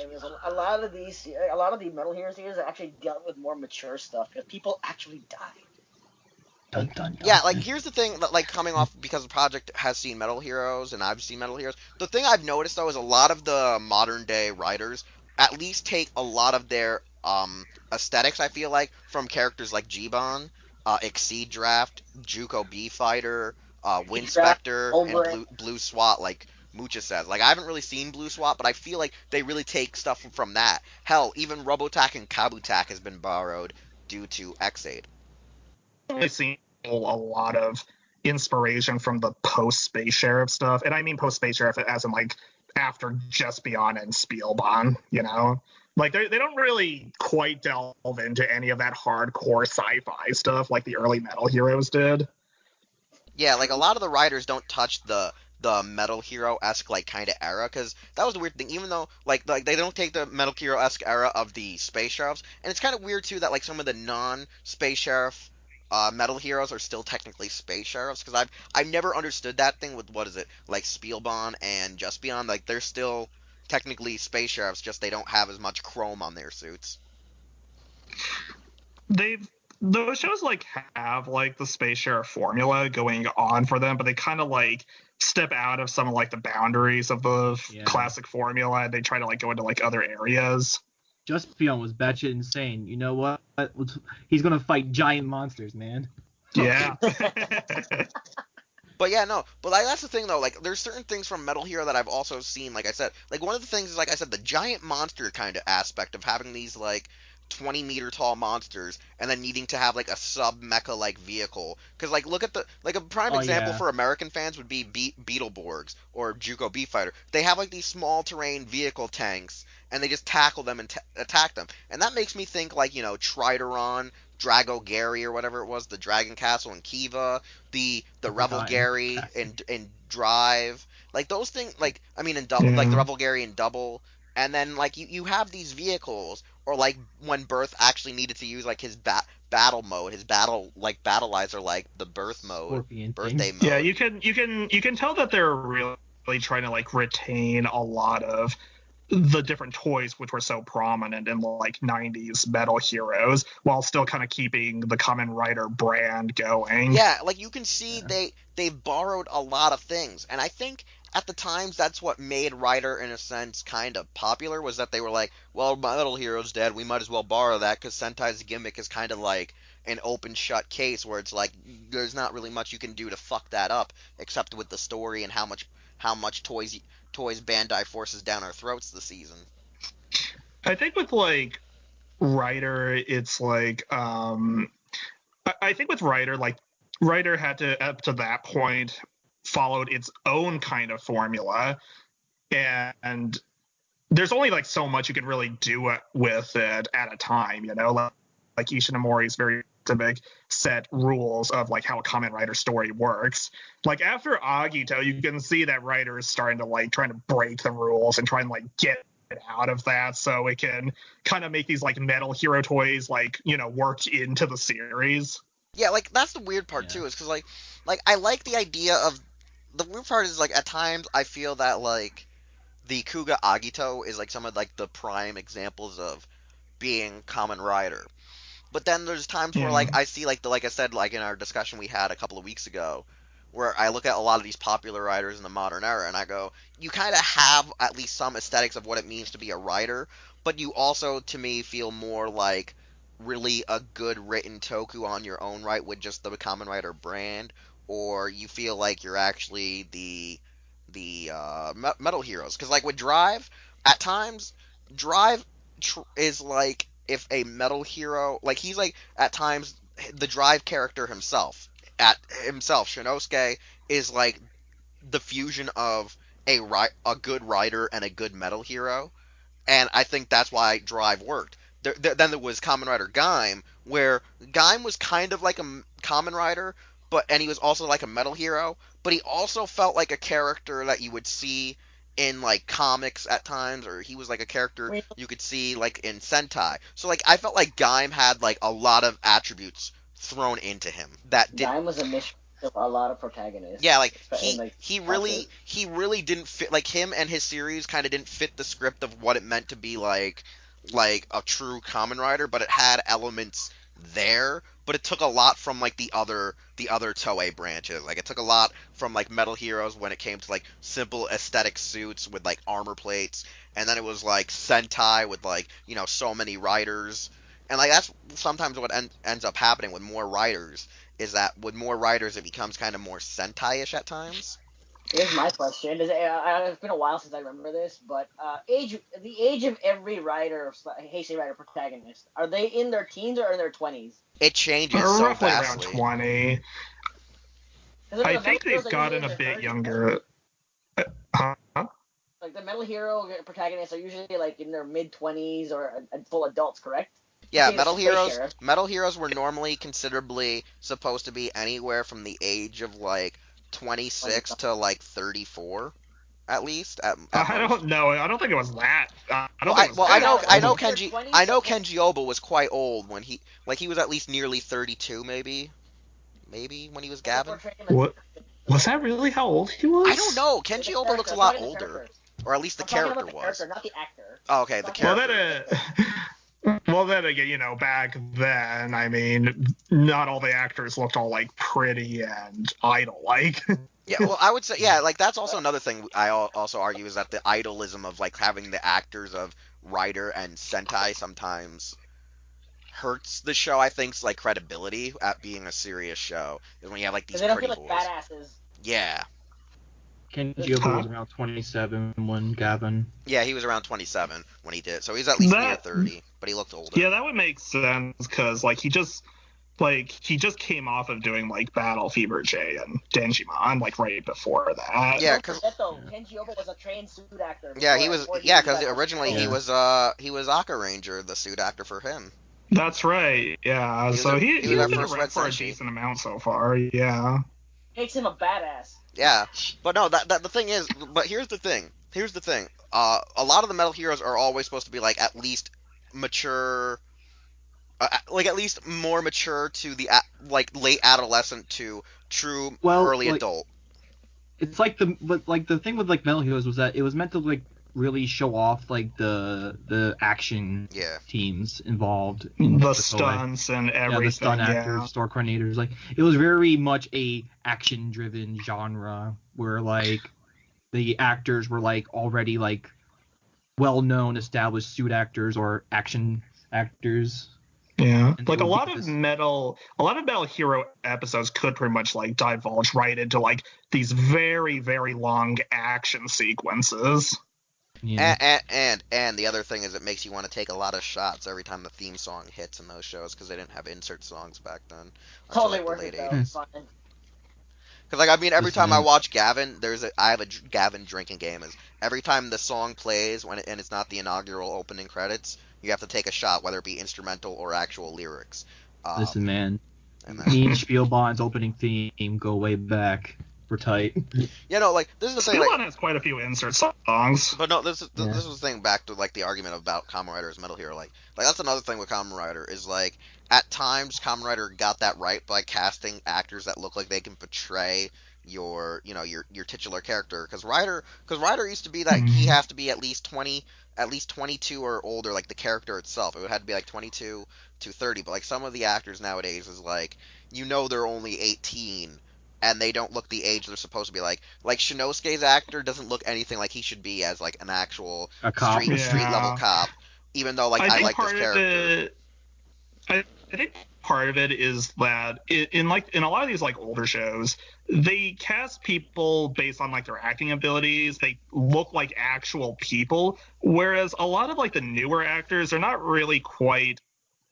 I mean, a lot of the Metal Hero series actually dealt with more mature stuff because people actually died. Dun, dun, dun. Yeah, like, here's the thing, that, like, coming off, because the project has seen Metal Heroes, and I've seen Metal Heroes, the thing I've noticed, though, is a lot of the modern-day writers at least take a lot of their, aesthetics, I feel like, from characters like G-Bon, Exceed Draft, Juko B Fighter, Windspector, and Blue SWAT, like Mucha says. Like, I haven't really seen Blue SWAT, but I feel like they really take stuff from that. Hell, even Robotac and Kabutak has been borrowed due to X-Aid. I've seen a lot of inspiration from the post Space Sheriff stuff, and I mean post Space Sheriff as in like after Just Beyond and Spielban, you know, like they don't really quite delve into any of that hardcore sci-fi stuff like the early Metal Heroes did. Yeah, like, a lot of the writers don't touch the Metal Hero-esque, like, kind of era, because that was the weird thing. Even though, like they don't take the Metal Hero-esque era of the Space Sheriffs, and it's kind of weird too that, like, some of the non-Space Sheriff Metal Heroes are still technically Space Sheriffs, because I've never understood that thing with, what is it, like, Spielban and Just Beyond. Like, they're still technically Space Sheriffs, just they don't have as much chrome on their suits. Those shows like have like the Space Sheriff formula going on for them, but they kind of like step out of some of like the boundaries of the classic formula. They try to like go into like other areas. Just Beyond was batshit insane. You know what? He's gonna fight giant monsters, man. Yeah. But yeah, no. But like, that's the thing, though. Like, there's certain things from Metal Hero that I've also seen. Like I said, like, one of the things is, like I said, the giant monster kind of aspect of having these, like, 20-meter tall monsters and then needing to have, like, a sub mecha like vehicle. Because, like, look at the, like, a prime example for American fans would be Beetleborgs or Juko B Fighter. They have, like, these small terrain vehicle tanks, and they just tackle them and attack them. And that makes me think, like, you know, Trideron, Drago Gary or whatever it was, the Dragon Castle in Kiva, the Revel Gary in Drive, like those things, like, I mean, in Double, like the Revel Gary in Double, and then, like, you have these vehicles, or like when Birth actually needed to use, like, his battle mode, his battleizer, like the Birth mode, birthday mode. Yeah, you can tell that they're really trying to like retain a lot of the different toys which were so prominent in like 90s Metal Heroes while still kind of keeping the Kamen Rider brand going. Yeah, like, you can see they've borrowed a lot of things, and I think at the times that's what made Rider in a sense kind of popular, was that they were like, well, Metal Hero's dead, we might as well borrow that, because Sentai's gimmick is kind of like an open shut case where it's like there's not really much you can do to fuck that up except with the story and how much toys Bandai forces down our throats this season. I think with like Rider, it's like I think with Rider, like Rider had to up to that point followed its own kind of formula, and there's only like so much you can really do with it at a time, you know, like Ishinomori's very specific set rules of like how a Kamen Rider story works. Like after Agito, you can see that Rider is starting to like trying to break the rules and try and like get out of that so it can kind of make these like Metal Hero toys like, you know, work into the series. Yeah, like, that's the weird part too, is because like I like the idea of, the weird part is, like, at times I feel that like the Kuga Agito is like some of like the prime examples of being Kamen Rider. But then there's times where, like, I see, like, like I said, like, in our discussion we had a couple of weeks ago, where I look at a lot of these popular writers in the modern era, and I go, you kind of have at least some aesthetics of what it means to be a writer, but you also, to me, feel more like really a good written toku on your own right with just the Kamen Rider brand, or you feel like you're actually the Metal Heroes. Because, like, with Drive, at times, Drive is like if a metal hero, like he's like at times the Drive character himself. Shinosuke is like the fusion of a good rider and a good metal hero, and I think that's why Drive worked. Then there was Kamen Rider Gaim, where Gaim was kind of like a Kamen Rider, and he was also like a metal hero, but he also felt like a character that you would see in like comics at times, or he was like a character you could see like in Sentai. So like I felt like Gaim had like a lot of attributes thrown into him that did. Gaim was a mishmash of a lot of protagonists. Yeah, like he he really didn't fit, like him and his series kind of didn't fit the script of what it meant to be like a true Kamen Rider, but it had elements there, but it took a lot from like the other Toei branches. Like it took a lot from like Metal Heroes when it came to like simple aesthetic suits with like armor plates, and then it was like Sentai with like, you know, so many riders. And like that's sometimes what ends up happening with more riders, is that with more riders it becomes kind of more Sentai-ish at times. Here's my question. It's been a while since I remember this, but the age of every rider, Heisei rider protagonist, are they in their teens or in their 20s? It changes so roughly vastly. Around 20. I think they've gotten a bit younger. Huh? Like the Metal Hero protagonists are usually like in their mid-20s or full adults, correct? Yeah, Metal Heroes were normally considerably supposed to be anywhere from the age of like 26 to like 34, at least. I don't know. I don't think it was that. I know Kenji Oba was quite old when he was at least nearly 32, maybe when he was Gavin. What was that really how old he was? I don't know. Kenji Oba looks a lot older, or at least the character was. Not the actor. Oh, okay, the character. Well, then again, you know, back then, I mean, not all the actors looked all like pretty and idol-like. Yeah, well, I would say, yeah, like that's also another thing I also argue, is that the idolism of like having the actors of Rider and Sentai sometimes hurts the show. I think's like credibility at being a serious show is when you have like these pretty boys. Like badasses. Yeah. Kenji Oba was around 27 when Gavin. Yeah, he was around 27 when he did, so he's at least near 30, but he looked older. Yeah, that would make sense because like he just came off of doing like Battle Fever J and Denjimon like right before that. Yeah, because Kenji Oba was a trained suit actor. Yeah, he was. Yeah, because originally he was Aka Ranger, the suit actor for him. That's right. Yeah, so he's been around for a decent amount so far. Yeah. Makes him a badass. Yeah, but no, that the thing is, but here's the thing. A lot of the Metal Heroes are always supposed to be like at least mature, like at least more mature to the like late adolescent to true early adult. It's like the thing with like Metal Heroes was that it was meant to like really show off like the action teams involved in the stunts and everything. The stunt actors, store coordinators. Like it was very much a action driven genre where like the actors were like already like well known established suit actors or action actors. Yeah, like a lot of Metal Hero episodes could pretty much like divulge right into like these very, very long action sequences. Yeah. And the other thing is it makes you want to take a lot of shots every time the theme song hits in those shows because they didn't have insert songs back then. Totally worth it though. Because like I mean, every time I watch Gavin, I have a Gavin drinking game. Is every time the song plays and it's not the inaugural opening credits, you have to take a shot, whether it be instrumental or actual lyrics. Listen, man, me and Spielbond's opening theme go way back. We're tight. Yeah, no, like this is the thing. Spielbond has quite a few insert songs. But no, this is the thing. Back to like the argument about Kamen Rider as Metal Hero. Like that's another thing with Kamen Rider is like at times Kamen Rider got that right by casting actors that look like they can portray your titular character. Because Rider used to be that he has to be at least 22 or older, like the character itself. It would have to be like 22 to 30. But like some of the actors nowadays is like they're only 18. And they don't look the age they're supposed to be. Like Shinosuke's actor doesn't look anything like he should be as like an actual street level cop. Even though like I like this character. I think part of it is that in a lot of these like older shows, they cast people based on like their acting abilities. They look like actual people, whereas a lot of like the newer actors are not really quite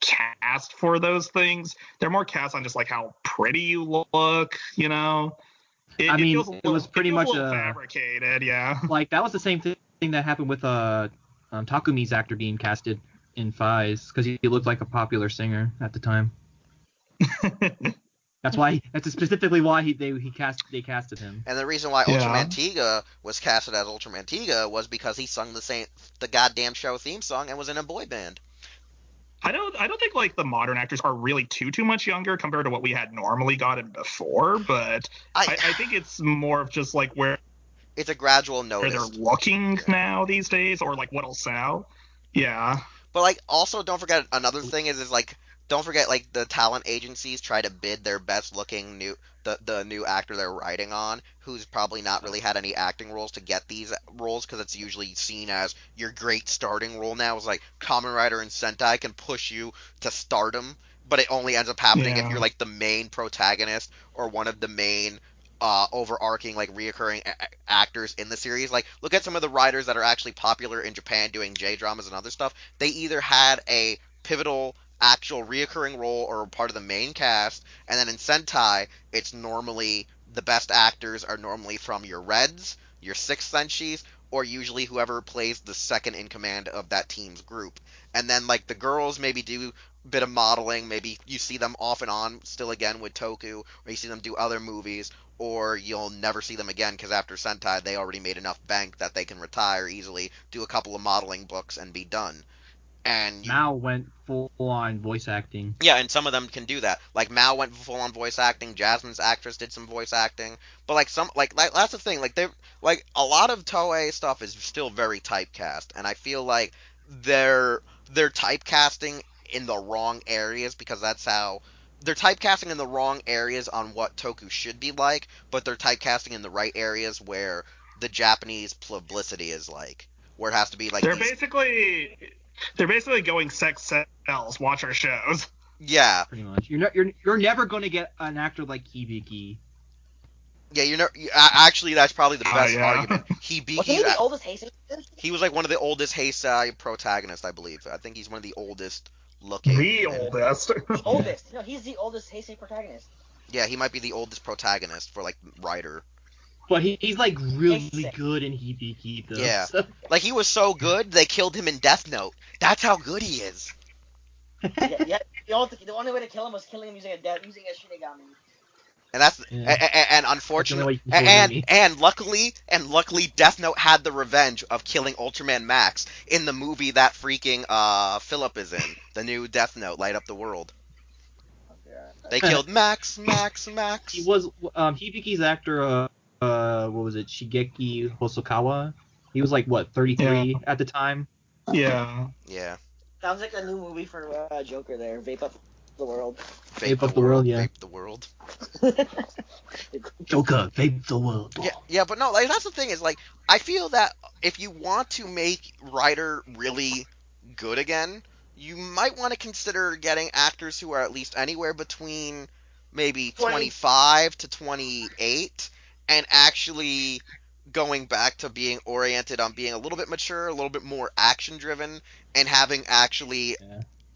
cast for those things. They're more cast on just like how pretty you look, you know. I mean, it was pretty much fabricated, yeah. Like that was the same thing that happened with Takumi's actor being casted in Fies because he looked like a popular singer at the time. That's specifically why they casted him. And the reason why Ultraman Tiga was casted as Ultraman Tiga was because he sung the goddamn show theme song and was in a boy band. I don't think like the modern actors are really too much younger compared to what we had normally gotten before, but I think it's more of just like where it's a gradual notice. Where they're looking now these days, or like what'll sell. Yeah. But like also don't forget another thing is like don't forget like the talent agencies try to bid their best looking the new actor they're writing on, who's probably not really had any acting roles to get these roles because it's usually seen as your great starting role now. Is like Kamen Rider and Sentai can push you to stardom, but it only ends up happening if you're like the main protagonist or one of the main overarching like reoccurring actors in the series. Like look at some of the writers that are actually popular in Japan doing J-dramas and other stuff. They either had a pivotal actual reoccurring role or part of the main cast, and then in Sentai it's normally the best actors are normally from your Reds, your Sixth Senshis, or usually whoever plays the second in command of that team's group. And then like the girls maybe do a bit of modeling, maybe you see them off and on still again with Toku, or you see them do other movies, or you'll never see them again because after Sentai they already made enough bank that they can retire easily, do a couple of modeling books and be done. And Mao went full on voice acting. Yeah, and some of them can do that. Like Mao went full on voice acting. Jasmine's actress did some voice acting. But like some like that's the thing. Like they like a lot of Toei stuff is still very typecast, and I feel like they're typecasting in the wrong areas because that's how they're typecasting in the wrong areas on what Toku should be like, but they're typecasting in the right areas where the Japanese publicity is like, where it has to be like they're basically going sex sells. Watch our shows. Yeah, pretty much. You're never going to get an actor like Hibiki. Yeah, actually that's probably the best argument. Wasn't he the oldest Heisei? He was like one of the oldest Heisei protagonists, I believe. I think he's one of the oldest looking. The oldest. The oldest. No, he's the oldest Heisei protagonist. Yeah, he might be the oldest protagonist for like Rider. But he's like really good in Hibiki though. Yeah, like he was so good they killed him in Death Note. That's how good he is. yeah. The only way to kill him was killing him using a Shinigami. And that's and unfortunately and luckily Death Note had the revenge of killing Ultraman Max in the movie that freaking Philip is in, the new Death Note, Light Up the World. They killed Max. He was Hibiki's actor. What was it? Shigeki Hosokawa. He was like what 33 at the time. Yeah. Sounds like a new movie for Joker. There, Vape Up the World. Vape Up the World. Yeah. Vape the World. Joker, Vape the World. Yeah, but no, like that's the thing is like I feel that if you want to make Rider really good again, you might want to consider getting actors who are at least anywhere between maybe 25 to 28. And actually going back to being oriented on being a little bit mature, a little bit more action-driven, and having actually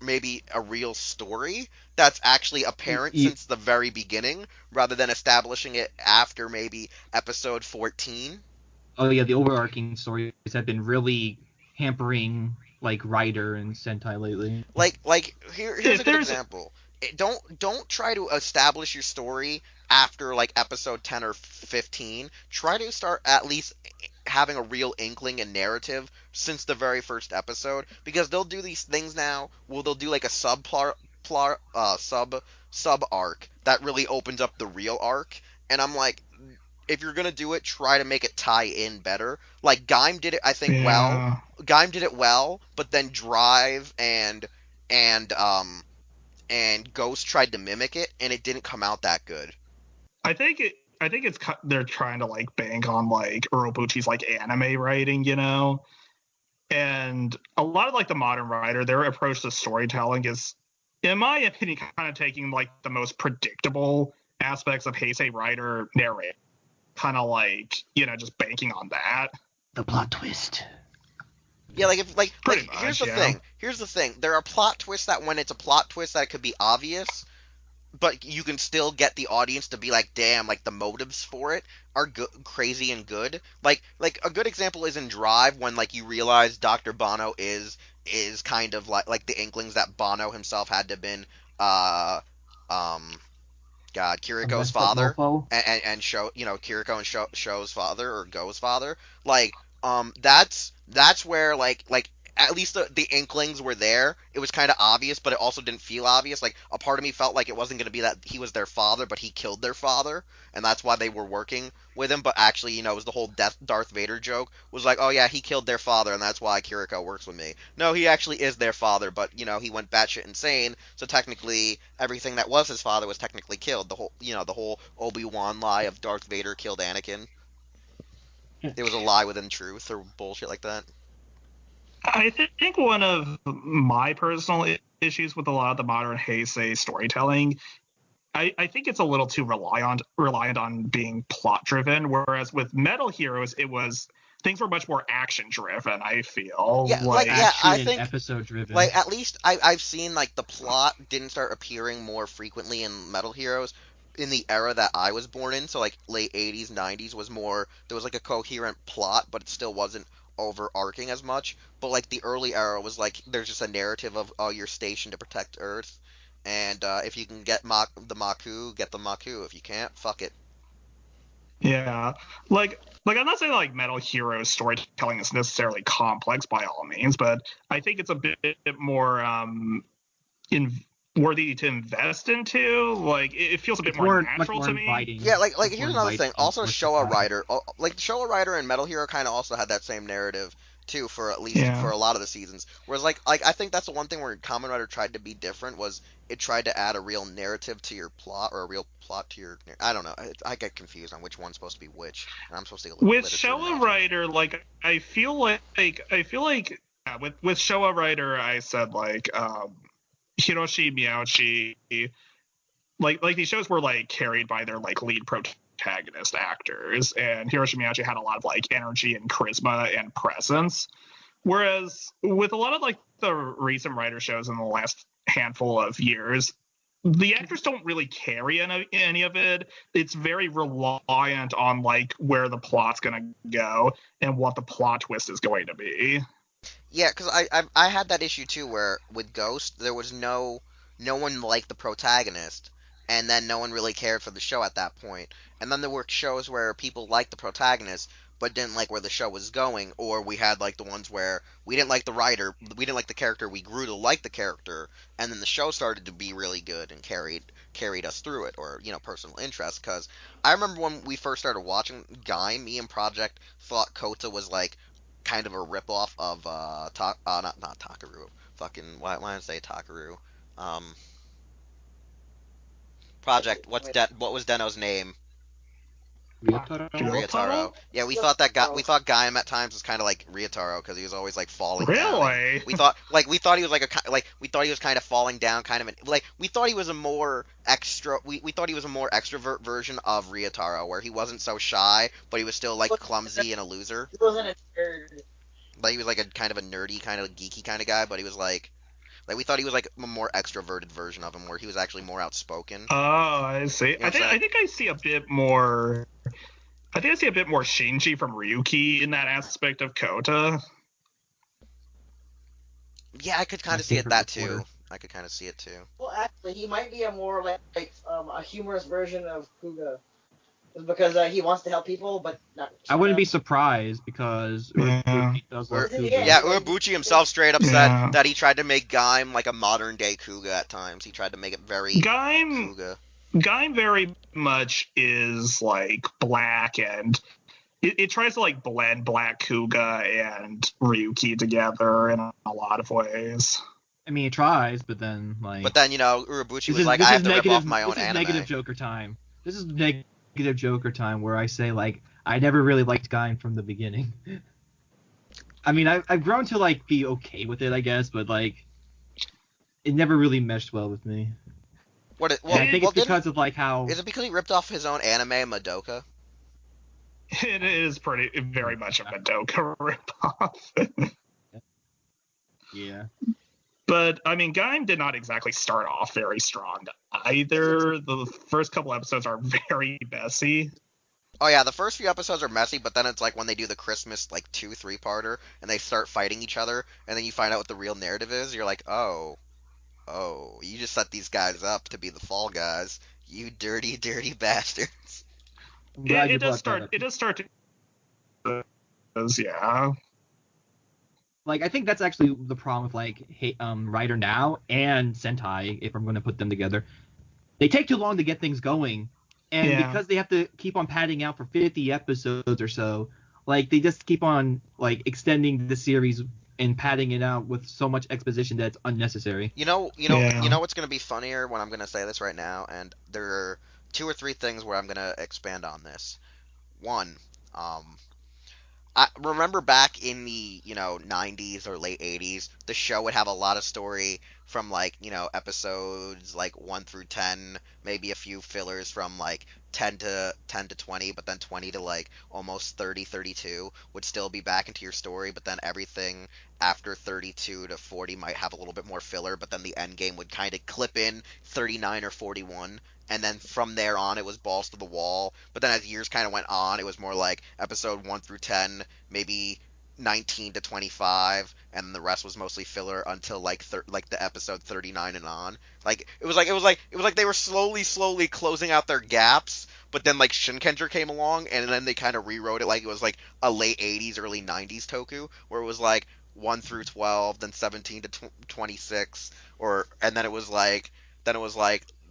maybe a real story that's actually apparent since the very beginning, rather than establishing it after maybe episode 14. Oh yeah, the overarching stories have been really hampering like Rider and Sentai lately. Like here's a good example. Don't try to establish your story after like episode 10 or 15. Try to start at least having a real inkling and narrative since the very first episode, because they'll do these things now. Well, they'll do like a sub arc that really opens up the real arc, and I'm like, if you're gonna do it, try to make it tie in better. Like Gaim did it, I think well. Gaim did it well, but then Drive and Ghost tried to mimic it, and it didn't come out that good. I think it's they're trying to like bank on like Urobuchi's like anime writing, you know, and a lot of like the modern writer, their approach to storytelling is, in my opinion, kind of taking like the most predictable aspects of Heisei Rider narrate, kind of like, just banking on that. The plot twist. Yeah, Pretty much, here's the yeah. thing. Here's the thing. There are plot twists that when it's a plot twist that could be obvious, but you can still get the audience to be like, damn, like the motives for it are crazy and good. Like a good example is in Drive when like you realize Dr. Banno is kind of like the inklings that Banno himself had to have been God, Kiriko's father, and show Kiriko and Sho's father or Go's father, like that's where like at least the inklings were there. It was kind of obvious, but it also didn't feel obvious. Like a part of me felt like it wasn't going to be that he was their father, but he killed their father, and that's why they were working with him. But actually, it was the whole Darth Vader joke was like, oh yeah, he killed their father, and that's why Kiriko works with me. No, he actually is their father, but he went batshit insane. So technically, everything that was his father was technically killed. The whole Obi-Wan lie of Darth Vader killed Anakin. It was a lie within truth or bullshit like that. I think one of my personal issues with a lot of the modern Heisei storytelling, I think it's a little too reliant on being plot driven, whereas with Metal Heroes things were much more action driven. I feel I think episode driven. Like at least I've seen like the plot didn't start appearing more frequently in Metal Heroes in the era that I was born in. So like late 80s, 90s was more, there was like a coherent plot, but it still wasn't overarching as much. But like the early era was like there's just a narrative of, oh, you're stationed to protect Earth, and if you can get the Maku, get the Maku. If you can't, fuck it. Yeah, like I'm not saying like Metal Heroes storytelling is necessarily complex by all means, but I think it's a bit more worthy to invest into. Like it feels a bit more natural to me. Inviting. Yeah, like here's another thing. Also, Showa Rider and Metal Hero kind of also had that same narrative too, for at least for a lot of the seasons. Whereas like I think that's the one thing where Kamen Rider tried to be different, was it tried to add a real narrative to your plot, or a real plot to your, I don't know. I get confused on which one's supposed to be which, and I'm supposed to get with Showa Rider. Like I feel like with Showa Rider, I said like Hiroshi Miyauchi, like these shows were like carried by their like lead protagonist actors, and Hiroshi Miyauchi had a lot of like energy and charisma and presence. Whereas with a lot of like the recent writer shows in the last handful of years, the actors don't really carry any of it. It's very reliant on like where the plot's gonna go and what the plot twist is going to be. Yeah, because I had that issue too, where with Ghost there was no one liked the protagonist, and then no one really cared for the show at that point. And then there were shows where people liked the protagonist but didn't like where the show was going, or we had like the ones where we didn't like the writer, we didn't like the character, we grew to like the character, and then the show started to be really good and carried us through it, or personal interest. Because I remember when we first started watching Guy, me and Project thought Kota was like kind of a ripoff of not Takaru. Fucking why did I say Takaru? Project. What was Deno's name? Ryotaro. Yeah, we thought Gaim at times was kind of like Ryotaro, because he was always like falling down. Really? We thought he was we thought he was kind of falling down, kind of we thought he was a more we thought he was a more extrovert version of Ryotaro, where he wasn't so shy, but he was still like clumsy and a loser. He wasn't a nerd. But he was like a kind of a nerdy, kind of geeky kind of guy, but he was like we thought he was like a more extroverted version of him, where he was actually more outspoken. Oh, I see. I think I see a bit more. I think I see a bit more Shinji from Ryuki in that aspect of Kota. Yeah, I could kind of see it that too. I could kind of see it too. Well, actually, he might be a more like a humorous version of Kuga, because he wants to help people, but not. I wouldn't be surprised, because Urabuchi does love Kuga. Yeah, Urabuchi himself straight up said that he tried to make Gaim like a modern day Kuga at times. He tried to make it very Kuga. Gaim very much is like black, and it tries to like blend Black Kuga and Ryuki together in a lot of ways. I mean, it tries, but then like. But then Urabuchi was like, I have to rip off my own anime. This is negative Joker time. This is negative Joker time, where I say like I never really liked Gaim from the beginning. I mean, I've grown to like be okay with it, I guess, but like it never really meshed well with me. What? And I think it's didn't because of like how is it because he ripped off his own anime Madoka? It is very much a Madoka ripoff. yeah. But I mean, Gaim did not exactly start off very strong either. The first couple episodes are very messy. Oh yeah, the first few episodes are messy, but then it's like when they do the Christmas like 2-3 parter and they start fighting each other, and then you find out what the real narrative is. You're like, oh, you just set these guys up to be the fall guys. You dirty, dirty bastards. I'm glad you It does brought that start. up. It does start to. Yeah. Like I think that's actually the problem with like Rider Now and Sentai, if I'm going to put them together. They take too long to get things going, and because they have to keep on padding out for 50 episodes or so, like they just keep on like extending the series and padding it out with so much exposition that's unnecessary. You know what's gonna be funnier when I'm gonna say this right now, and there are 2 or 3 things where I'm gonna expand on this. One, um, I remember back in the 90s or late 80s, the show would have a lot of story from like episodes like 1 through 10, maybe a few fillers from like 10 to 20, but then 20 to like almost 30-32 would still be back into your story, but then everything after 32 to 40 might have a little bit more filler, but then the end game would kind of clip in 39 or 41, and then from there on it was balls to the wall. But then as years kind of went on, it was more like episode 1 through 10, maybe 19 to 25, and the rest was mostly filler until like like the episode 39 and on. Like it was like they were slowly closing out their gaps, but then like Shinkenger came along, and then they kind of rewrote it like it was like a late 80s early 90s Toku, where it was like 1 through 12, then 17 to 26, and then it was like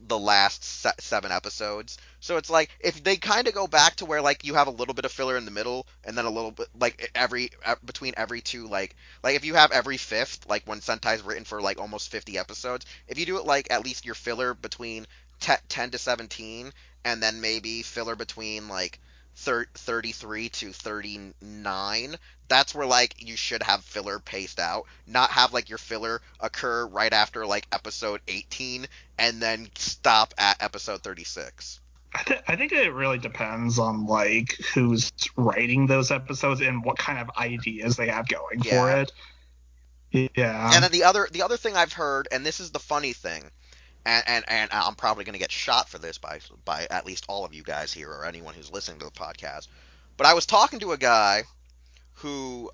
the last 7 episodes. So it's like if they kind of go back to where like you have a little bit of filler in the middle, and then a little bit like between every two, like if you have every fifth, like when Sentai's written for like almost 50 episodes, if you do it like at least your filler between 10 to 17, and then maybe filler between like 33 to 39, that's where like you should have filler paced out, not have like your filler occur right after like episode 18 and then stop at episode 36. I think it really depends on like who's writing those episodes and what kind of ideas they have going for it. Yeah. And then the other thing I've heard, and this is the funny thing, and I'm probably going to get shot for this by at least all of you guys here or anyone who's listening to the podcast, but I was talking to a guy who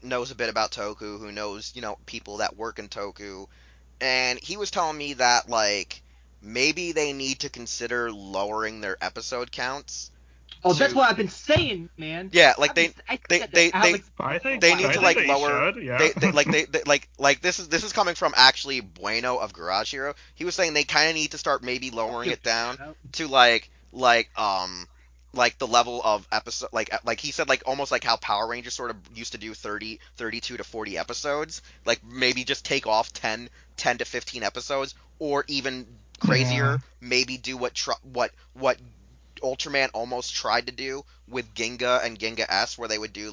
knows a bit about Toku, who knows people that work in Toku, and he was telling me that like maybe they need to consider lowering their episode counts. Oh, that's what I've been saying, man. Yeah, like I think they need to like lower. Should, yeah. They this is coming from actually Bueno of Garage Hero. He was saying they kind of need to start maybe lowering it down to like the level of episode, like he said, like almost like how Power Rangers sort of used to do 32 to 40 episodes, like maybe just take off 10 to 15 episodes, or even crazier, maybe do what Ultraman almost tried to do with Ginga and Ginga S, where they would do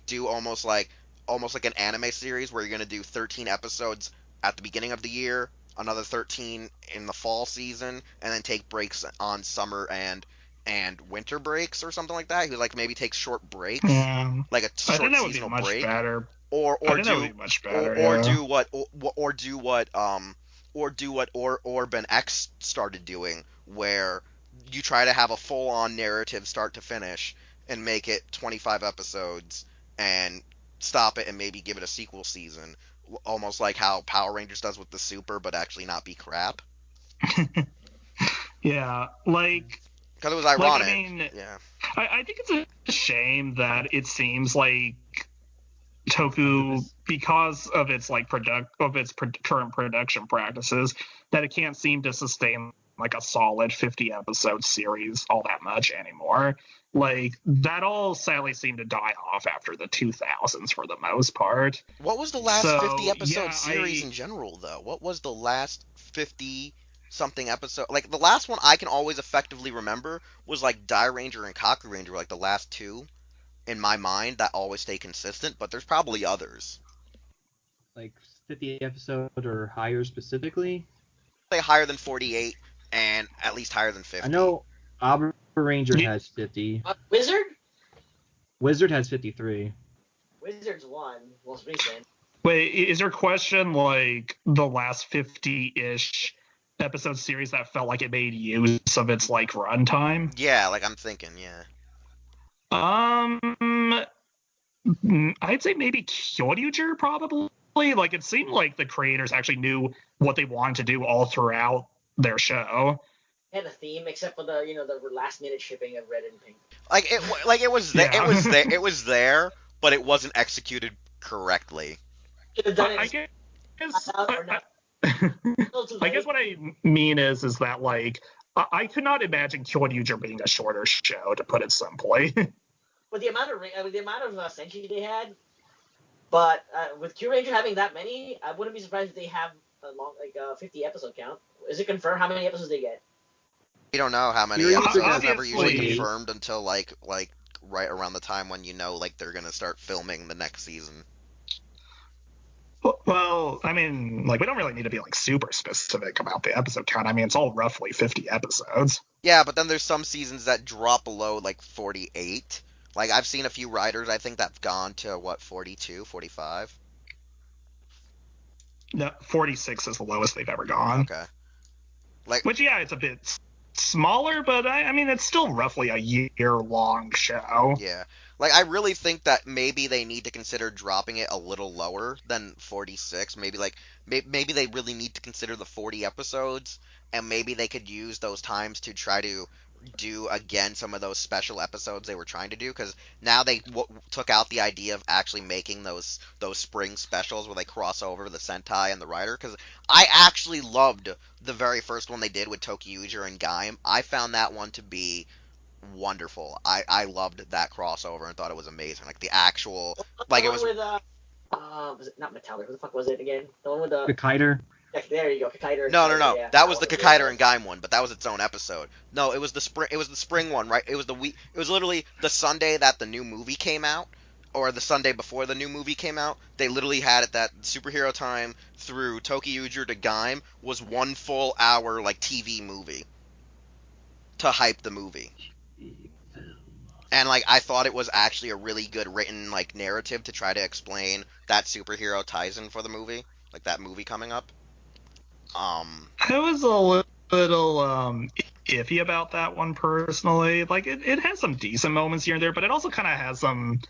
do almost like an anime series where you're going to do 13 episodes at the beginning of the year, another 13 in the fall season, and then take breaks on summer and winter breaks or something like that. He like maybe take short breaks, like a short seasonal break. Better. Or do what Orban X started doing, where you try to have a full-on narrative start to finish and make it 25 episodes and stop it and maybe give it a sequel season, almost like how Power Rangers does with the Super, but actually not be crap. Yeah, like because it was ironic. Like, I mean, yeah, I think it's a shame that it seems like Toku, because of its like current production practices, that it can't seem to sustain like a solid 50 episode series all that much anymore. Like that all sadly seemed to die off after the 2000s for the most part. What was the last 50 episode series in general though? What was the last 50 something episode? Like the last one I can always effectively remember was like Die Ranger and Kaku Ranger, like the last two in my mind that always stay consistent, but there's probably others. Like 50 episode or higher specifically? say higher than 48 and at least higher than 50. I know Abra Ranger Yeah. has 50. Wizard? Wizard has 53. Wizard's one, most recent. Wait, is your question like the last 50-ish episode series that felt like it made use of its like runtime? Yeah, like I'm thinking, yeah. I'd say maybe Kyoryuger probably. Like it seemed like the creators actually knew what they wanted to do all throughout their show. Had a theme, except for the the last minute shipping of red and pink. It was there, Yeah. it was there, but it wasn't executed correctly. Could have done it. I guess. or not. I guess what I mean is that like I could not imagine Kyoryuger being a shorter show, to put it simply. With the amount of Senshi they had, but with Q Ranger having that many, I wouldn't be surprised if they have a 50 episode count. Is it confirmed how many episodes they get? We don't know how many Kyoryuger episodes has ever usually obviously- confirmed until like right around the time when like they're gonna start filming the next season. Well, I mean, like we don't really need to be like super specific about the episode count. I mean, it's all roughly 50 episodes. Yeah, but then there's some seasons that drop below like 48. Like I've seen a few writers I think that've gone to 42, 45. No, 46 is the lowest they've ever gone. Okay. Like Which, yeah, it's a bit smaller, but I mean, it's still roughly a year-long show. yeah. Like I really think that maybe they need to consider dropping it a little lower than 46. Maybe they really need to consider the 40 episodes, and maybe they could use those times to try to do again some of those special episodes they were trying to do, because now they took out the idea of actually making those spring specials where they cross over the Sentai and the Rider, because I actually loved the very first one they did with Tokyuger and Gaim. I found that one to be wonderful. I loved that crossover and thought it was amazing. Like the actual, like it was. With was it not Metallic? Who the fuck was it again? The one with the Kiter. yeah, there you go, Kiter. No. Yeah, that was the really Kakaider nice. and Gaim one, but that was its own episode. No, it was the spring. It was the spring one, right? It was the week. It was literally the Sunday that the new movie came out, or the Sunday before the new movie came out. They literally had it that superhero time through Tokyuger to Gaim was 1 full hour like TV movie to hype the movie. And like I thought it was actually a really good written like narrative to try to explain that superhero ties in for the movie, like that movie coming up. I was a little iffy about that one personally. Like it has some decent moments here and there, but it also kind of has some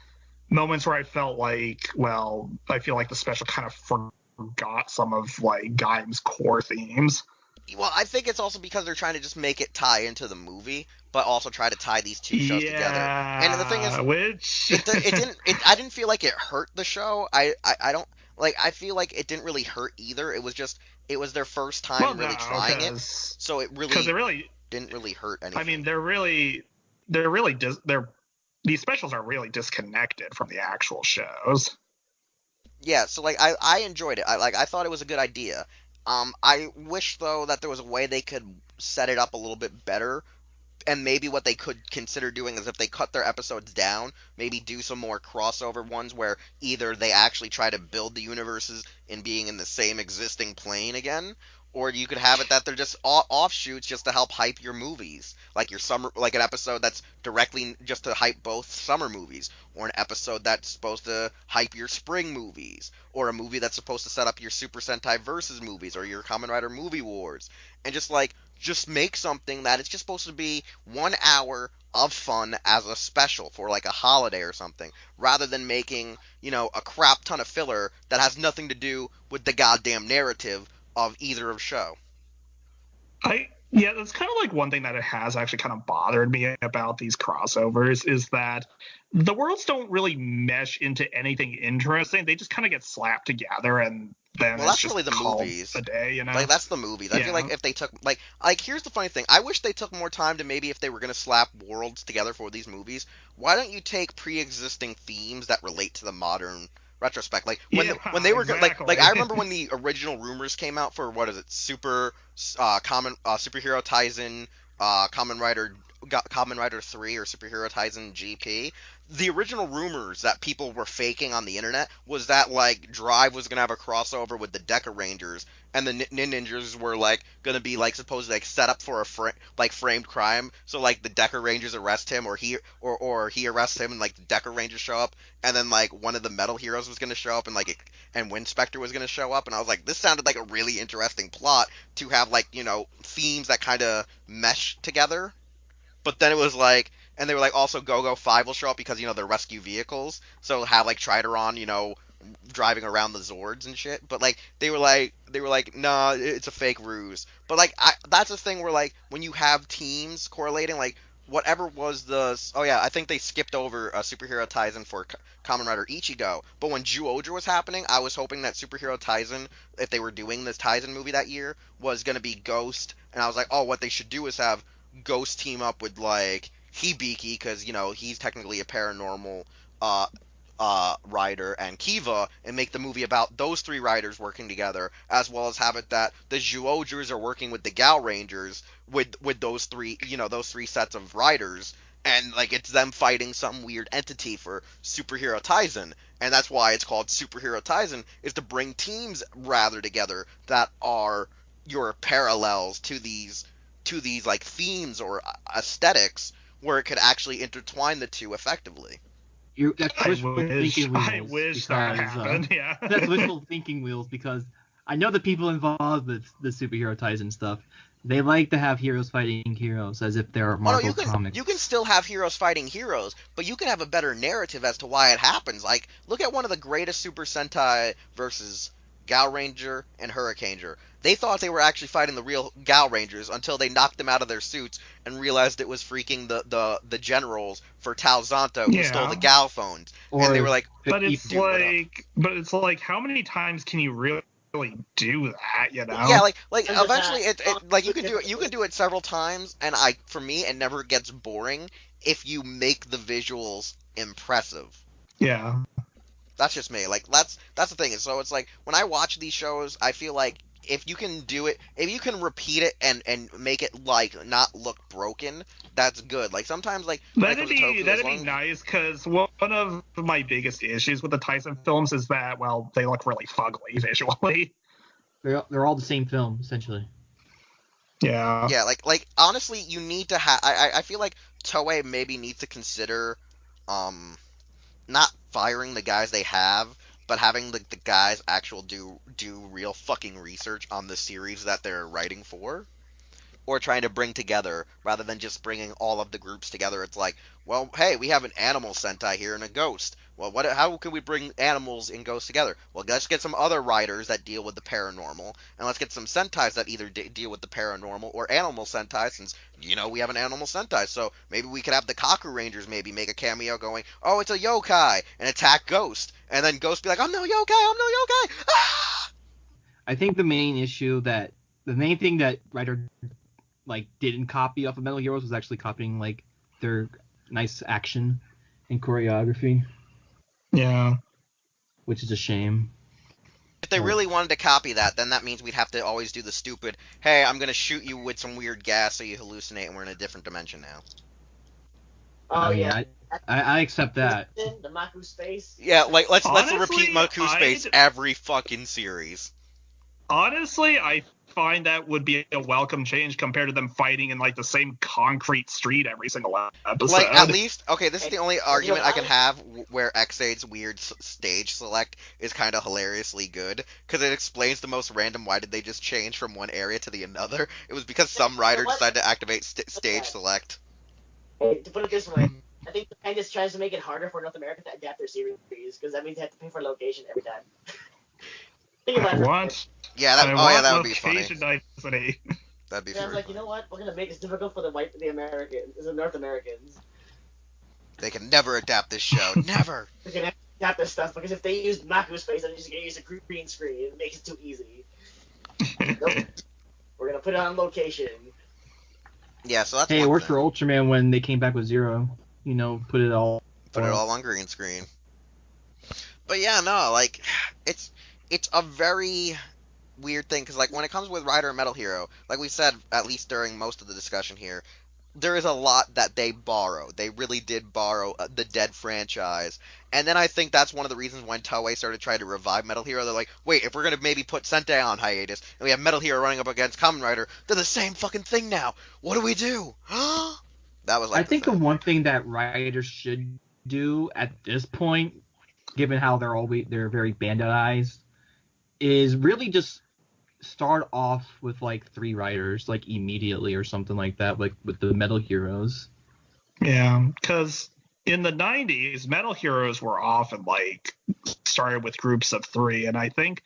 moments where I felt like, well, I feel like the special kind of forgot some of like Gaim's core themes. Well, I think it's also because they're trying to just make it tie into the movie, but also try to tie these two shows together. And the thing is, which it didn't. I didn't feel like it hurt the show. I don't like. I feel like it didn't really hurt either. It was just it was their first time really trying it, so it really didn't really hurt anything. I mean, these specials are really disconnected from the actual shows. Yeah, so like I enjoyed it. I thought it was a good idea. I wish though that there was a way they could set it up a little bit better, and maybe what they could consider doing is if they cut their episodes down, maybe do some more crossover ones where either they actually try to build the universes in being in the same existing plane again, or you could have it that they're just offshoots just to help hype your movies, like your summer, like an episode that's directly just to hype both summer movies, or an episode that's supposed to hype your spring movies, or a movie that's supposed to set up your Super Sentai Versus movies or your Kamen Rider Movie Wars, and just make something that it's just supposed to be 1 hour of fun as a special for like a holiday or something, rather than making, a crap ton of filler that has nothing to do with the goddamn narrative of either of show. Yeah, that's kind of like one thing that it has actually kind of bothered me about these crossovers is that the worlds don't really mesh into anything interesting. They just kind of get slapped together and then well, that's really the movies. A day, Like that's the movies. I feel like if they took like here's the funny thing. I wish they took more time to maybe if they were gonna slap worlds together for these movies. Why don't you take pre-existing themes that relate to the modern retrospect? Like when they were exactly. like I remember when the original rumors came out for what is it, superhero ties in Kamen Rider Kamen Rider 3 or Superhero Taisen GP, the original rumors that people were faking on the internet was that like Drive was gonna have a crossover with the Deca Rangers, and the Ninjas were like gonna be like supposedly like set up for a framed crime. So like the Deca Rangers arrest him, or he arrests him, and like the Deca Rangers show up, and then like one of the Metal Heroes was gonna show up, and Windspector was gonna show up, and I was like, this sounded like a really interesting plot to have like themes that kind of mesh together. But then it was like, and they were like, also Go-Go 5 will show up because, they're rescue vehicles. So have like Trideron, driving around the Zords and shit. But like, they were like, nah, it's a fake ruse. But like, that's the thing where like, when you have teams correlating, like, whatever was I think they skipped over Superhero Taisen for Kamen Rider Ichigo. But when Zyuohger was happening, I was hoping that Superhero Taisen, if they were doing this Taisen movie that year, was going to be Ghost. And I was like, oh, what they should do is have Ghost team up with like Hibiki, because he's technically a paranormal rider, and Kiva, and make the movie about those three riders working together, as well as have it that the Zyuohgers are working with the Gal Rangers with those three sets of riders, and like it's them fighting some weird entity for Superhero Taisen, and that's why it's called Superhero Taisen, is to bring teams rather together that are your parallels to these like themes or aesthetics, where it could actually intertwine the two effectively. That's wishful thinking wheels. I wish that happened. Yeah. That's wishful thinking wheels, because I know the people involved with the Superhero Taisen stuff, they like to have heroes fighting heroes as if they're Marvel comics. You can still have heroes fighting heroes, but you can have a better narrative as to why it happens. Like, look at one of the greatest Super Sentai versus Gal Ranger and Hurricaneer. They thought they were actually fighting the real Gal Rangers until they knocked them out of their suits and realized it was freaking the generals for Tao Zanto who stole the Gal phones. And they were like, but it's like, how many times can you really do that? Yeah, like eventually it like you can do it several times, and for me it never gets boring if you make the visuals impressive. Yeah. That's just me. Like that's the thing. So it's like when I watch these shows, I feel like if you can do it, if you can repeat it and make it like not look broken, that's good. Like sometimes like that'd be nice, because one of my biggest issues with the Taisen films is that, well, they look really fugly visually. They're all the same film essentially. Yeah. Yeah, like honestly, you need to have. I feel like Toei maybe needs to consider not firing the guys they have, but having the guys do real fucking research on the series that they're writing for, or trying to bring together, rather than just bringing all of the groups together. It's like, well, hey, we have an animal Sentai here and a ghost. Well, how can we bring animals and ghosts together? Well, let's get some other writers that deal with the paranormal, and let's get some Sentais that either deal with the paranormal or animal Sentai, since, we have an animal Sentai. So maybe we could have the Kaku Rangers maybe make a cameo going, oh, it's a yokai, and attack Ghost. And then Ghost be like, I'm no yokai! Ah! I think the main thing that writer like didn't copy off of Metal Heroes was actually copying like their nice action and choreography. Yeah. Which is a shame. If they really wanted to copy that, then that means we'd have to always do the stupid, hey, I'm gonna shoot you with some weird gas so you hallucinate and we're in a different dimension now. Oh, yeah. I accept that. The Maku space. Yeah, like let's Honestly, repeat Maku space every fucking series. Honestly, I find that would be a welcome change compared to them fighting in like the same concrete street every single episode. Like, at least, okay, this is the only argument I can have where X-Aid's weird stage select is kind of hilariously good, because it explains the most random why did they just change from one area to the another. It was because some rider decided to activate stage select. To put it this way, I think Japan just tries to make it harder for North America to adapt their series, because that means they have to pay for location every time. Think about it. What? Yeah, that would be funny. Diversity. That'd be I was like, you know what? We're gonna make this difficult for the Americans, the North Americans. They can never adapt this show. Never. They're gonna adapt this stuff, because if they use Maku space, they're just gonna use a green screen. It makes it too easy. Nope. We're gonna put it on location. Yeah, so that's. Hey, it worked for Ultraman when they came back with Zero. Put it all on green screen. But yeah, no, like it's a very weird thing, because like when it comes with Rider and Metal Hero, like we said, at least during most of the discussion here, there is a lot that they borrowed. They really did borrow the Dead franchise. And then I think that's one of the reasons when Toei started trying to revive Metal Hero, they're like, wait, if we're going to maybe put Sentai on hiatus, and we have Metal Hero running up against Kamen Rider, they're the same fucking thing now. What do we do? That was like I the think the thing. one thing that writers should do at this point, given how they're very banditized, is really just start off with like 3 writers like immediately or something like that, like with the Metal Heroes. Yeah, because in the 90s, Metal Heroes were often like started with groups of 3, and I think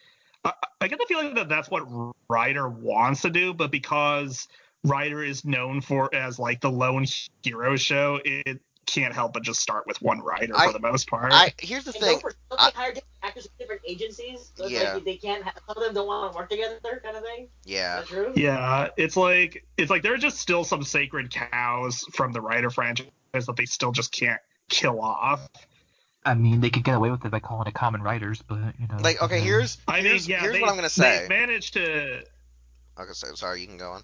I get the feeling that that's what Rider wants to do, but because Rider is known for as like the lone hero show, it can't help but just start with one writer for the most part. Here's the And thing. don't they hire different actors from different agencies? So it's Yeah. like they can't. Some of them don't want to work together, kind of thing. Yeah. Is that true? Yeah, it's like there are just still some sacred cows from the Rider franchise that they still just can't kill off. I mean, they could get away with it by calling it Kamen Riders, but you know. Like, okay, here's what I'm gonna say. They managed to. Okay, sorry, you can go on.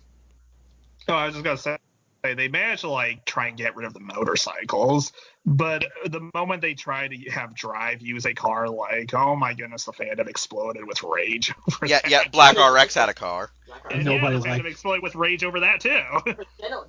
Oh, I was just gonna say they managed to like try and get rid of the motorcycles, but the moment they tried to have Drive use a car, like, oh my goodness, the fandom exploded with rage over that. Yeah, Black RX had a car. And Nobody the fandom exploded with rage over that too.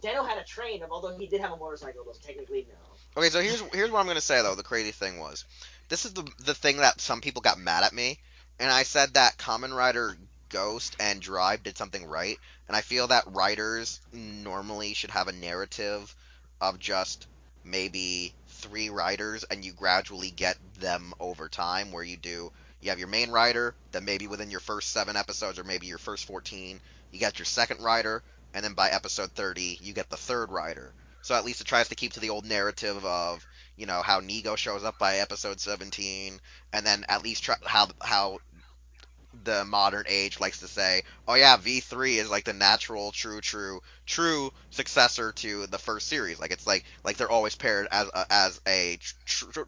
Dano had a train, although he did have a motorcycle, but technically no. Okay, so here's what I'm gonna say though. The crazy thing was, this is the thing that some people got mad at me, and I said that Kamen Rider Ghost and Drive did something right, and I feel that writers normally should have a narrative of just maybe 3 writers, and you gradually get them over time, where you have your main writer, then maybe within your first 7 episodes or maybe your first 14, you get your second writer, and then by episode 30, you get the third writer. So at least it tries to keep to the old narrative of, how Nego shows up by episode 17, and then at least how the modern age likes to say, oh yeah, V3 is like the natural, true successor to the first series. Like it's like they're always paired as a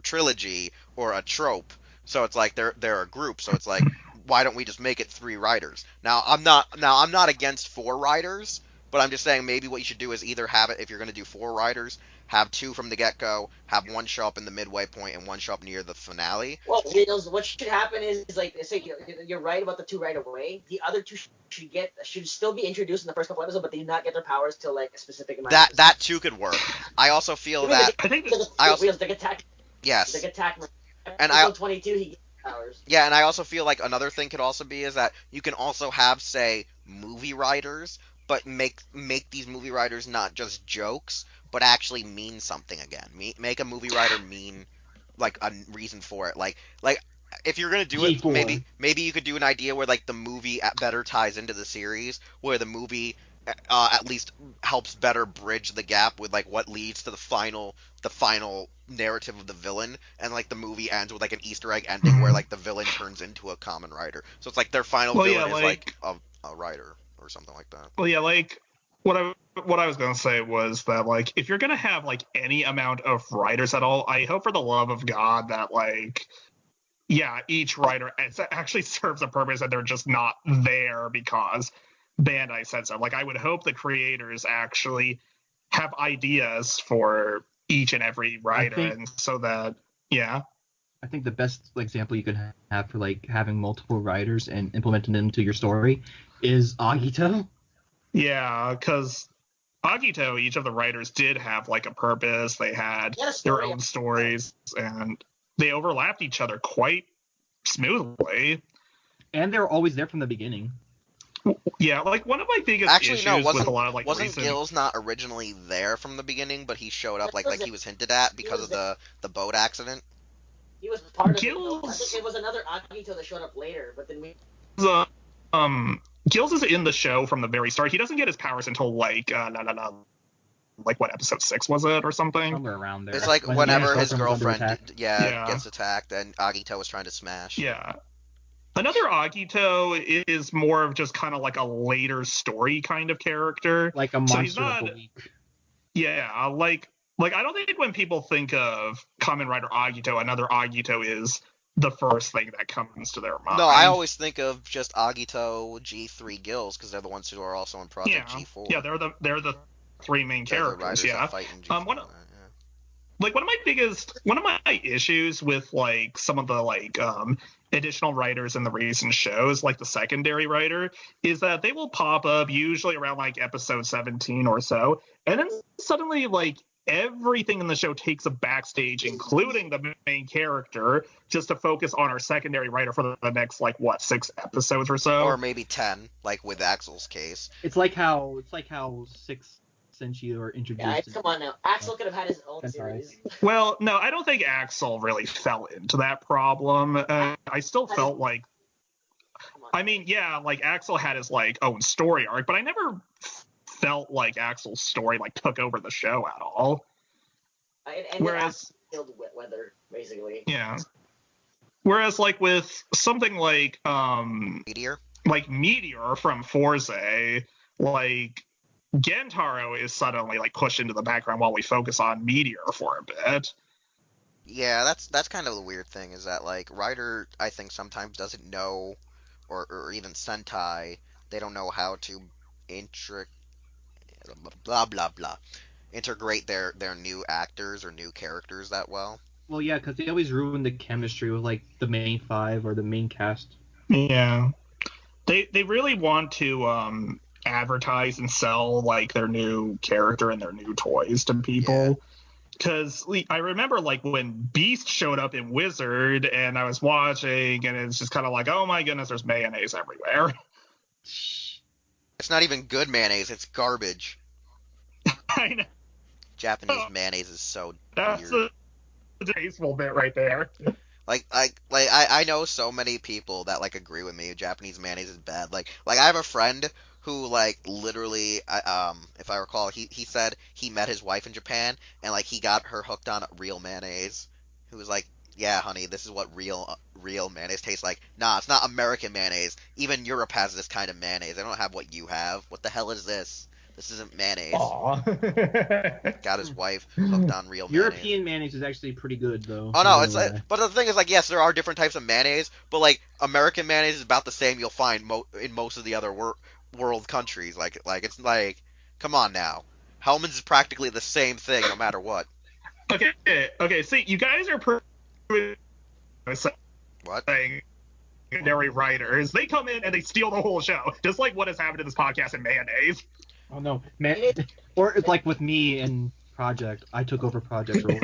trilogy or a trope. So it's like they're a group. So it's like, why don't we just make it 3 writers? Now I'm not against 4 writers, but I'm just saying maybe what you should do is either have it, if you're going to do 4 writers, have 2 from the get-go, have 1 show up in the midway point and 1 show up near the finale. Well, what should happen is like, say you're right about the 2 right away. The other 2 should still be introduced in the first couple episodes, but they do not get their powers till like a specific amount. That too could work. I also feel that I think the attack. Yes. The attack. And episode 22, he gets powers. Yeah, and I also feel like another thing could also be is that you can also have, say, movie writers, but make these movie writers not just jokes, but actually mean something again. Make a movie writer mean like a reason for it. Like if you're gonna do it, G4. maybe you could do an idea where like the movie better ties into the series, where the movie at least helps better bridge the gap with like what leads to the final narrative of the villain, and like the movie ends with like an Easter egg ending where like the villain turns into a Kamen Rider. So it's like their final villain is like a writer or something like that. Well, yeah, like what I was gonna say was that like if you're gonna have like any amount of writers at all, I hope for the love of God that like each writer actually serves a purpose and they're just not there because Bandai said so. Like I would hope the creators actually have ideas for each and every writer, and so that I think the best example you could have for like having multiple writers and implementing them into your story is Agito. Yeah, because Agito, each of the writers did have like a purpose. They had their own stories, and they overlapped each other quite smoothly. And they were always there from the beginning. Yeah, like one of my biggest issues with a lot of like wasn't Gills not originally there from the beginning, but he showed up like he was hinted at because of the boat accident? He was part of Gills... it. I think it was another Agito that showed up later, but then we. Gills is in the show from the very start. He doesn't get his powers until like like what, episode 6 was it or something? Somewhere around there. It's like whenever his girlfriend gets attacked and Agito was trying to smash. Yeah. Another Agito is more of just kind of like a later story kind of character. Like a monster of the week. Yeah, like I don't think when people think of Kamen Rider Agito, another Agito is the first thing that comes to their mind. No, I always think of just Agito, G3 Gills, because they're the ones who are also in Project G4. Yeah, they're the three main The characters. riders Yeah. that fight in G4. One of my issues with like some of the like additional writers in the recent shows, like the secondary writer, is that they will pop up usually around like episode 17 or so, and then suddenly like everything in the show takes a backstage, including the main character, just to focus on our secondary writer for the next like 6 episodes or so. Or maybe 10, like with Axel's case. It's like how six Senshi are introduced. Yeah, come on now. Axel could have had his own That's series. Well, no, I don't think Axel really fell into that problem. I still felt like, I mean, yeah, like Axel had his like own story arc, but I never felt like Axel's story like took over the show at all. Whereas killed Weather, basically. Yeah. Whereas like with something like Meteor from Forza, like Gentaro is suddenly like pushed into the background while we focus on Meteor for a bit. Yeah, that's kind of the weird thing, is that like Ryder, I think, sometimes doesn't know, or even Sentai, they don't know how to integrate their new actors or new characters that well. Well, yeah, because they always ruin the chemistry with like the main 5 or the main cast. Yeah, they really want to advertise and sell like their new character and their new toys to people. Because I remember like when Beast showed up in Wizard, and I was watching, and it's just kind of like, oh my goodness, there's mayonnaise everywhere. It's not even good mayonnaise; it's garbage. I know. Japanese mayonnaise is so That's weird. a tasteful bit right there. I know so many people that like agree with me. Japanese mayonnaise is bad. Like I have a friend who like literally, if I recall, he said he met his wife in Japan, and like he got her hooked on real mayonnaise. He was like, "Yeah, honey, this is what real mayonnaise tastes like." Nah, it's not American mayonnaise. Even Europe has this kind of mayonnaise. They don't have what you have. What the hell is this? This isn't mayonnaise. Aww. Got his wife hooked on real mayonnaise. European mayonnaise is actually pretty good, though. Oh no, it's like, but the thing is, like, yes, there are different types of mayonnaise, but like American mayonnaise is about the same you'll find in most of the other world countries. Like it's like, come on now, Hellman's is practically the same thing no matter what. Okay. See, you guys are What? Secondary writers. They come in and they steal the whole show, just like what has happened to this podcast in mayonnaise. Oh no, man! Or it's like with me and Project. I took over Project role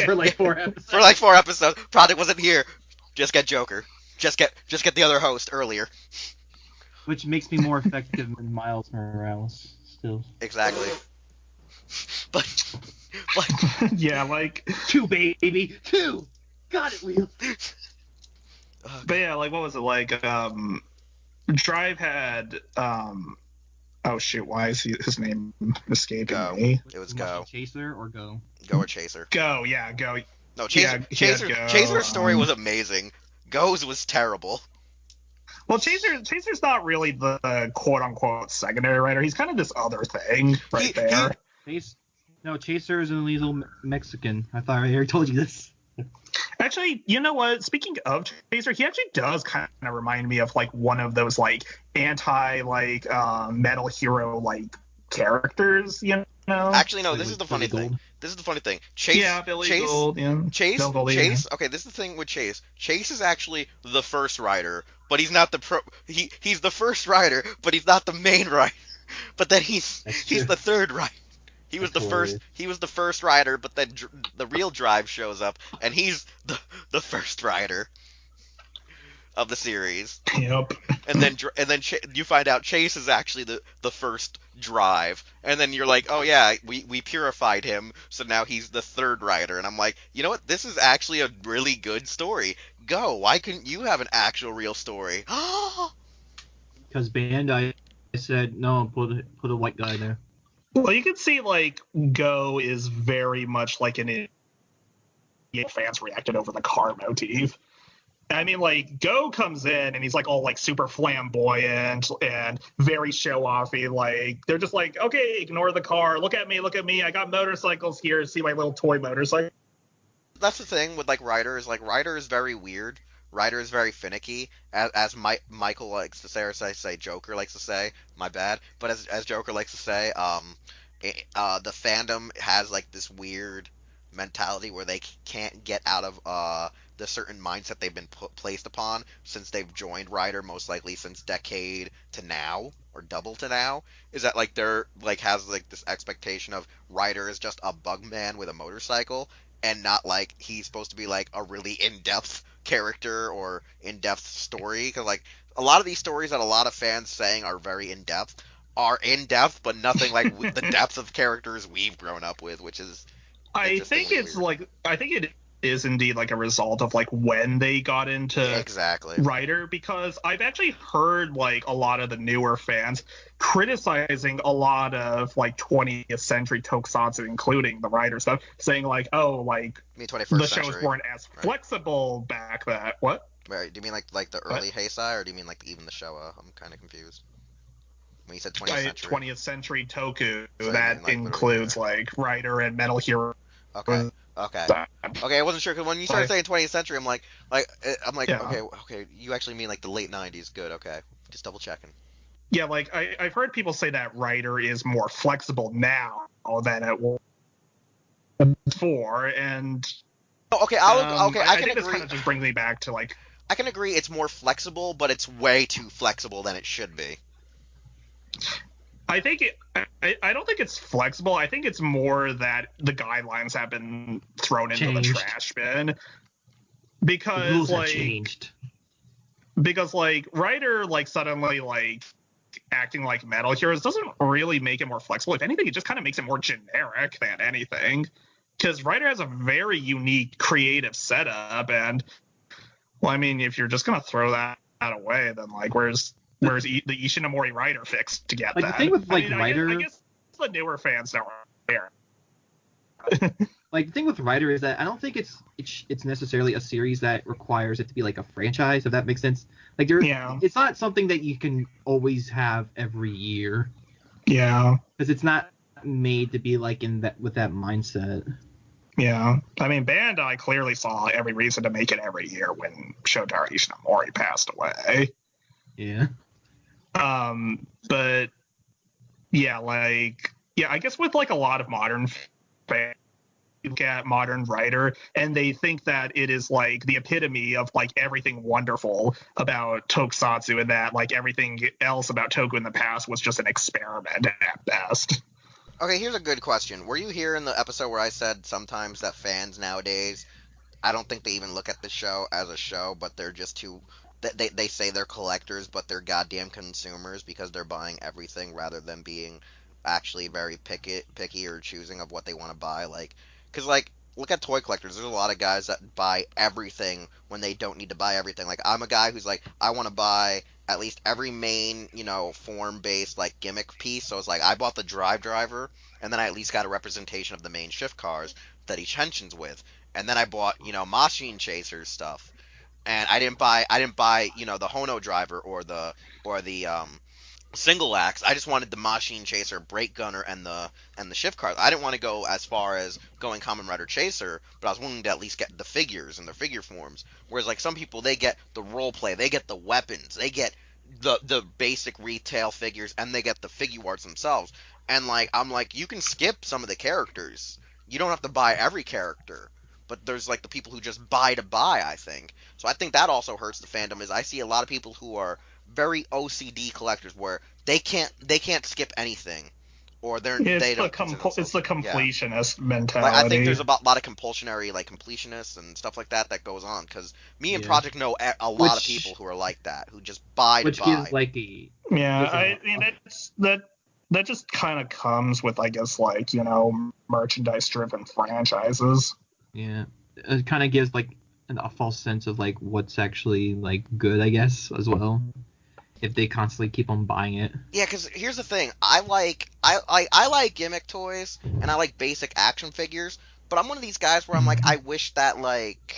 for like 4 episodes. For like 4 episodes, Project wasn't here. Just get Joker. Just get the other host earlier. Which makes me more effective than Miles Morales. Still. Exactly. But yeah, like 2, baby, 2. Got it, Leo. But yeah, like what was it like? Drive had oh shoot, why is his name escaping me? It was Go. Chaser or Go? Go or Chaser. Go, yeah, Go. No, Chaser's story was amazing. Go's was terrible. Well, Chaser's not really the quote-unquote secondary writer. He's kind of this other thing there. Chaser is an illegal Mexican. I thought I already told you this. Actually, you know what? Speaking of Chaser, he actually does kind of remind me of like one of those like anti like metal hero like characters, you know? Actually, no. This is the funny thing. Chase. Yeah, Billy Gold. Yeah. Chase. Chase. Okay, this is the thing with Chase. Chase is actually the first rider, but he's not the He's the first rider, but he's not the main rider. But then he's the third rider. He was the first rider, but then the real Drive shows up, and he's the first rider of the series. Yep. And then you find out Chase is actually the first Drive, and then you're like, oh yeah, we purified him, so now he's the third rider. And I'm like, you know what? This is actually a really good story. Go. Why couldn't you have an actual real story? Because Bandai said no, put a white guy there. Well, you can see like Go is very much like an fans reacted over the car motif. I mean, like Go comes in and he's like all like super flamboyant and very show-offy. Like they're just like, okay, ignore the car. Look at me. I got motorcycles here. See my little toy motorcycle. That's the thing with like Ryder is Ryder is very weird. Ryder is very finicky, as Michael likes to say, or say Joker likes to say. My bad, but as Joker likes to say, the fandom has like this weird mentality where they can't get out of the certain mindset they've been placed upon since they've joined Rider, most likely since decade to now or double to now. Is that like they're like has like this expectation of Rider is just a bug man with a motorcycle and not like he's supposed to be like a really in-depth character or in-depth story, because like a lot of these stories that a lot of fans saying are very in-depth are in-depth, but nothing like the depth of characters we've grown up with, which is I think it's weird. like I think it is indeed like a result of like when they got into Exactly. Rider, because I've actually heard like a lot of the newer fans criticizing a lot of like 20th century tokusatsu, including the Rider stuff, saying like, oh, like I mean 21st the century. shows weren't as flexible back then. What? Right. Do you mean like the early Heisei, or do you mean like even the Showa? I'm kind of confused. When you said 20th century. 20th century toku, So that you mean, like, includes like Rider and Metal Hero. Okay. Okay. Okay, I wasn't sure because when you started saying 20th century, I'm like, Yeah. okay, you actually mean like the late 90s. Good. Okay. Just double checking. Yeah, like I've heard people say that Rider is more flexible now than it was before, and Oh, okay. I can think this agree. kind of just brings me back to like I can agree it's more flexible, but it's way too flexible than it should be. I think I don't think it's flexible. I think it's more that the guidelines have been thrown into the trash bin The because rules have like changed. because like Rider like suddenly like acting like Metal Heroes doesn't really make it more flexible. If anything, it just kind of makes it more generic than anything. Because Rider has a very unique creative setup, and well, I mean, if you're just gonna throw that away, then like where's the Ishinomori Rider fix to get Like that? the thing with like I Rider, guess the newer fans don't care. like the thing with Rider is that I don't think it's necessarily a series that requires it to be like a franchise, if that makes sense. Like it's not something that you can always have every year. Yeah. Because it's not made to be like in that with that mindset. Yeah. I mean, Bandai clearly saw every reason to make it every year when Shotaro Ishinomori passed away. Yeah. But yeah, like I guess with like a lot of modern fans, you look at modern Rider and they think that it is like the epitome of like everything wonderful about tokusatsu, and that like everything else about Toku in the past was just an experiment at best. Okay, here's a good question. Were you here in the episode where I said sometimes that fans nowadays, I don't think they even look at the show as a show, but they're just too. They say they're collectors, but they're goddamn consumers because they're buying everything rather than being actually very picky or choosing of what they want to buy. Like, because like look at toy collectors. There's a lot of guys that buy everything when they don't need to buy everything. Like I'm a guy who's like I want to buy at least every main form based like gimmick piece. So it's like I bought the driver, and then I at least got a representation of the main shift cars that each henshin's with, and then I bought machine chasers stuff. And I didn't buy the Hono driver or the single axe. I just wanted the machine chaser, brake gunner, and the shift cars. I didn't want to go as far as going Kamen Rider Chaser, but I was willing to at least get the figures and the figure forms. Whereas like some people, they get the role play, they get the weapons, they get the basic retail figures, and they get the figure arts themselves. And like I'm like, you can skip some of the characters. You don't have to buy every character. But there's like the people who just buy to buy, I think. So I think that also hurts the fandom. Is I see a lot of people who are very OCD collectors where they can't skip anything, or they don't. It's the completionist Yeah. mentality. Like, I think there's a lot of compulsionary like completionists and stuff like that goes on. Because me and Project know a lot of people who are like that, who just buy to buy. Which gives like a I mean that just kind of comes with I guess like merchandise driven franchises. Yeah, it kind of gives like a false sense of like what's actually like good, I guess, as well. If they constantly keep on buying it. Yeah, because here's the thing: I like gimmick toys and I like basic action figures, but I'm one of these guys where I'm like, I wish that like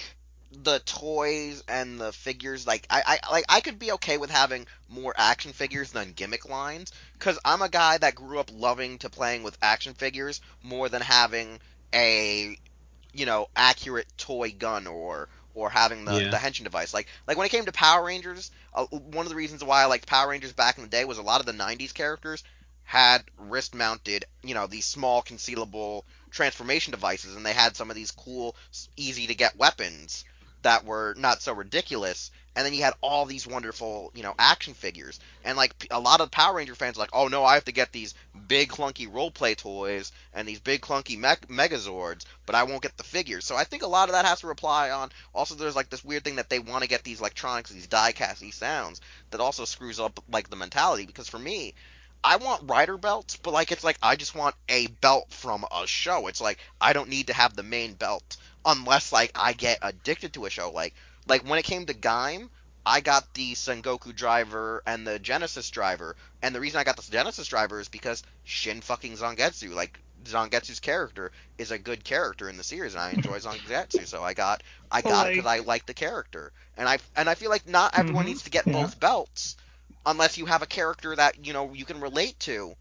the toys and the figures, like I could be okay with having more action figures than gimmick lines, because I'm a guy that grew up loving to playing with action figures more than having a accurate toy gun or having the henshin device. Like when it came to Power Rangers, one of the reasons why I liked Power Rangers back in the day was a lot of the 90s characters, had wrist-mounted, these small concealable transformation devices, and they had some of these cool, easy-to-get weapons that were not so ridiculous. And then you had all these wonderful, action figures. And like a lot of Power Ranger fans, are like, oh no, I have to get these big clunky roleplay toys and these big clunky Megazords, but I won't get the figures. So I think a lot of that has to rely on. Also, there's like this weird thing that they want to get these electronics, these die-cast, these sounds that also screws up like the mentality. Because for me, I want rider belts, but like it's like I just want a belt from a show. It's like I don't need to have the main belt unless like I get addicted to a show. Like when it came to Gaim, I got the Sengoku driver and the Genesis driver, and the reason I got the Genesis driver is because Shin fucking Zangetsu. Like Zangetsu's character is a good character in the series, and I enjoy Zangetsu, so I got it because I like the character, and I feel like not everyone needs to get both belts unless you have a character that you can relate to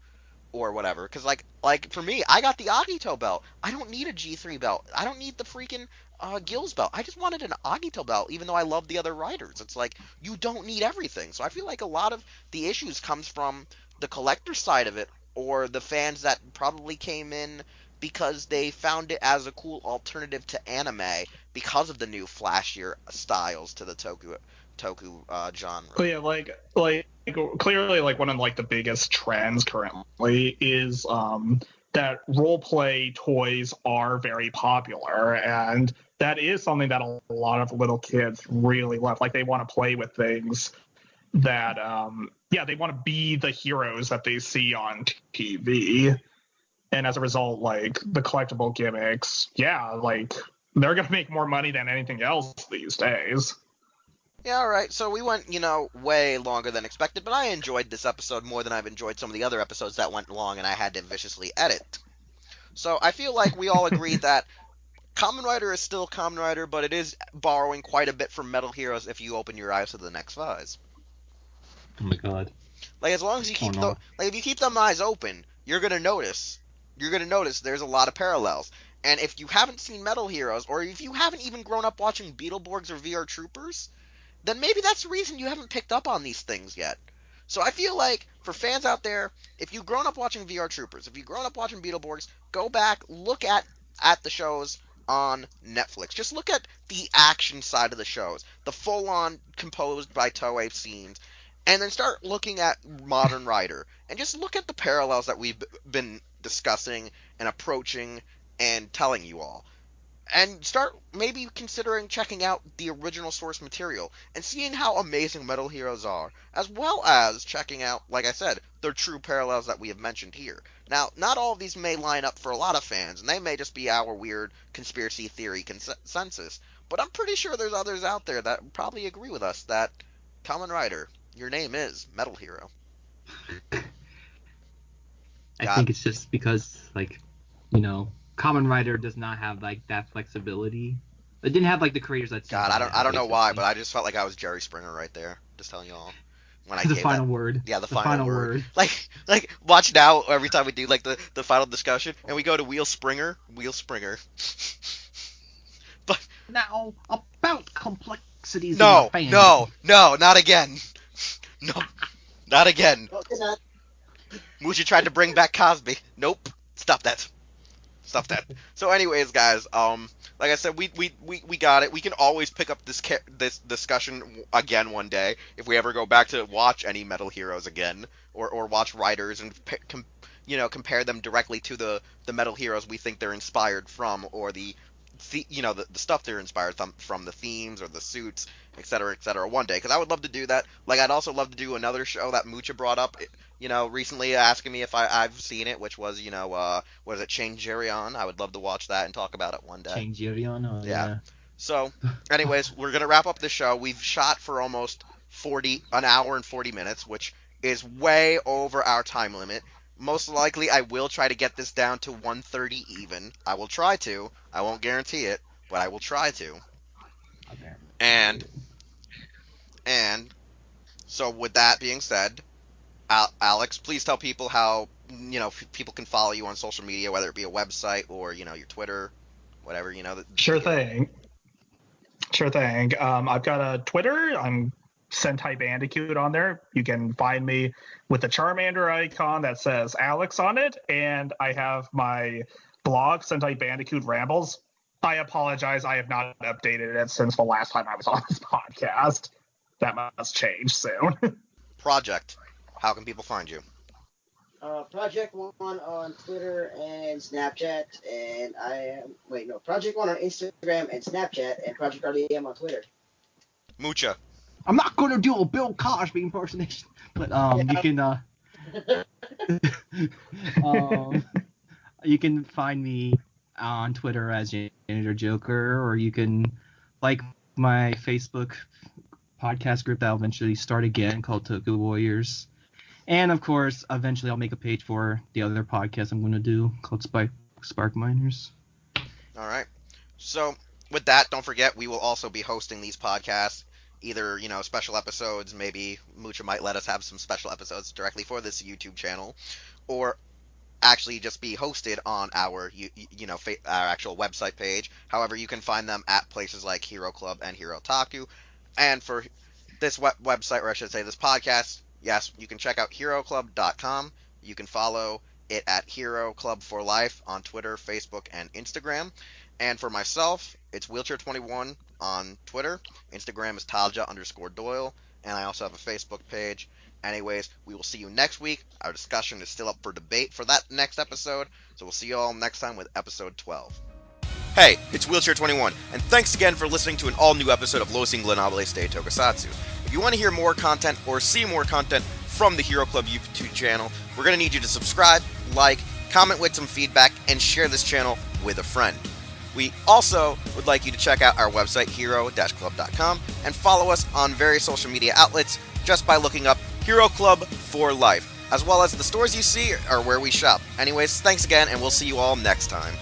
or whatever. Because like for me, I got the Agito belt. I don't need a G3 belt. I don't need the freaking Gills belt. I just wanted an Agito belt, even though I love the other riders. It's like you don't need everything. So I feel like a lot of the issues comes from the collector side of it, or the fans that probably came in because they found it as a cool alternative to anime because of the new flashier styles to the toku genre. But yeah, like clearly, like one of like the biggest trends currently is that role play toys are very popular, and that is something that a lot of little kids really love. Like they want to play with things that they want to be the heroes that they see on TV, and as a result, like the collectible gimmicks, like they're gonna make more money than anything else these days. Yeah, alright, so we went, way longer than expected, but I enjoyed this episode more than I've enjoyed some of the other episodes that went long and I had to viciously edit. So I feel like we all agreed that Kamen Rider is still Kamen Rider, but it is borrowing quite a bit from Metal Heroes if you open your eyes to the next phase. Oh my god. Like, as long as you keep if you keep them eyes open, you're gonna notice there's a lot of parallels. And if you haven't seen Metal Heroes, or if you haven't even grown up watching Beetleborgs or VR Troopers, then maybe that's the reason you haven't picked up on these things yet. So I feel like, for fans out there, if you've grown up watching VR Troopers, if you've grown up watching Beetleborgs, go back, look at the shows on Netflix. Just look at the action side of the shows, the full-on composed by Toei scenes, and then start looking at Modern Rider, and just look at the parallels that we've been discussing and approaching and telling you all. And start maybe considering checking out the original source material and seeing how amazing Metal Heroes are, as well as checking out, like I said, the true parallels that we have mentioned here. Now, not all of these may line up for a lot of fans, and they may just be our weird conspiracy theory consensus, but I'm pretty sure there's others out there that probably agree with us that, Kamen Rider, your name is Metal Hero. I think it's just because, Kamen Rider does not have that flexibility. It didn't have the creators that. God, I don't know why, but I just felt like I was Jerry Springer right there, just telling you all. When I the final word. Yeah, the final word. Like watch now every time we do the final discussion, and we go to Wheel Springer. But now about complexities. No, not again. No, not again. Muji tried to bring back Cosby. Nope, stop that. So anyways, guys, like I said, we got it. We can always pick up this discussion again one day if we ever go back to watch any Metal Heroes again, or watch Riders and compare them directly to the Metal Heroes we think they're inspired from, or the stuff they're inspired from, the themes or the suits, etc., one day, because I would love to do that. Like, I'd also love to do another show that Mucha brought up, recently, asking me if I've seen it, which was, what is it, Changerion? I would love to watch that and talk about it one day. Changerion? Oh, yeah. So, anyways, we're going to wrap up the show. We've shot for almost an hour and 40 minutes, which is way over our time limit. Most likely, I will try to get this down to 1:30 even. I will try to. I won't guarantee it, but I will try to. Okay. And so with that being said, Alex, please tell people how people can follow you on social media, whether it be a website or your Twitter, whatever. Sure thing. I've got a Twitter. I'm Sentai Bandicoot on there. You can find me with the Charmander icon that says Alex on it, and I have my blog, Sentai Bandicoot Rambles. I apologize, I have not updated it since the last time I was on this podcast. That must change soon. Project, how can people find you? Project One on Twitter and Snapchat, and Project One on Instagram and Snapchat, and Project RDM on Twitter. Mucha. I'm not gonna do a Bill Cosby impersonation, but you can you can find me on Twitter as Janitor Joker, or you can like my Facebook podcast group that will eventually start again called Toku Warriors. And of course, eventually I'll make a page for the other podcast I'm going to do called Spark Miners. All right. So with that, don't forget we will also be hosting these podcasts. Either, special episodes, maybe Mucha might let us have some special episodes directly for this YouTube channel, or actually just be hosted on our, our actual website page. However, you can find them at places like Hero Club and Hero Taku. And for this website, or I should say this podcast, yes, you can check out HeroClub.com. You can follow it at Hero Club for Life on Twitter, Facebook, and Instagram. And for myself, it's Wheelchair21 on Twitter. Instagram is Talja_Doyle. And I also have a Facebook page. Anyways, we will see you next week. Our discussion is still up for debate for that next episode. So we'll see you all next time with episode 12. Hey, it's Wheelchair21, and thanks again for listening to an all-new episode of Los Ingobernables de Tokusatsu. If you want to hear more content or see more content from the Hero Club YouTube channel, we're going to need you to subscribe, like, comment with some feedback, and share this channel with a friend. We also would like you to check out our website, hero-club.com, and follow us on various social media outlets just by looking up Hero Club for Life, as well as the stores you see are where we shop. Anyways, thanks again, and we'll see you all next time.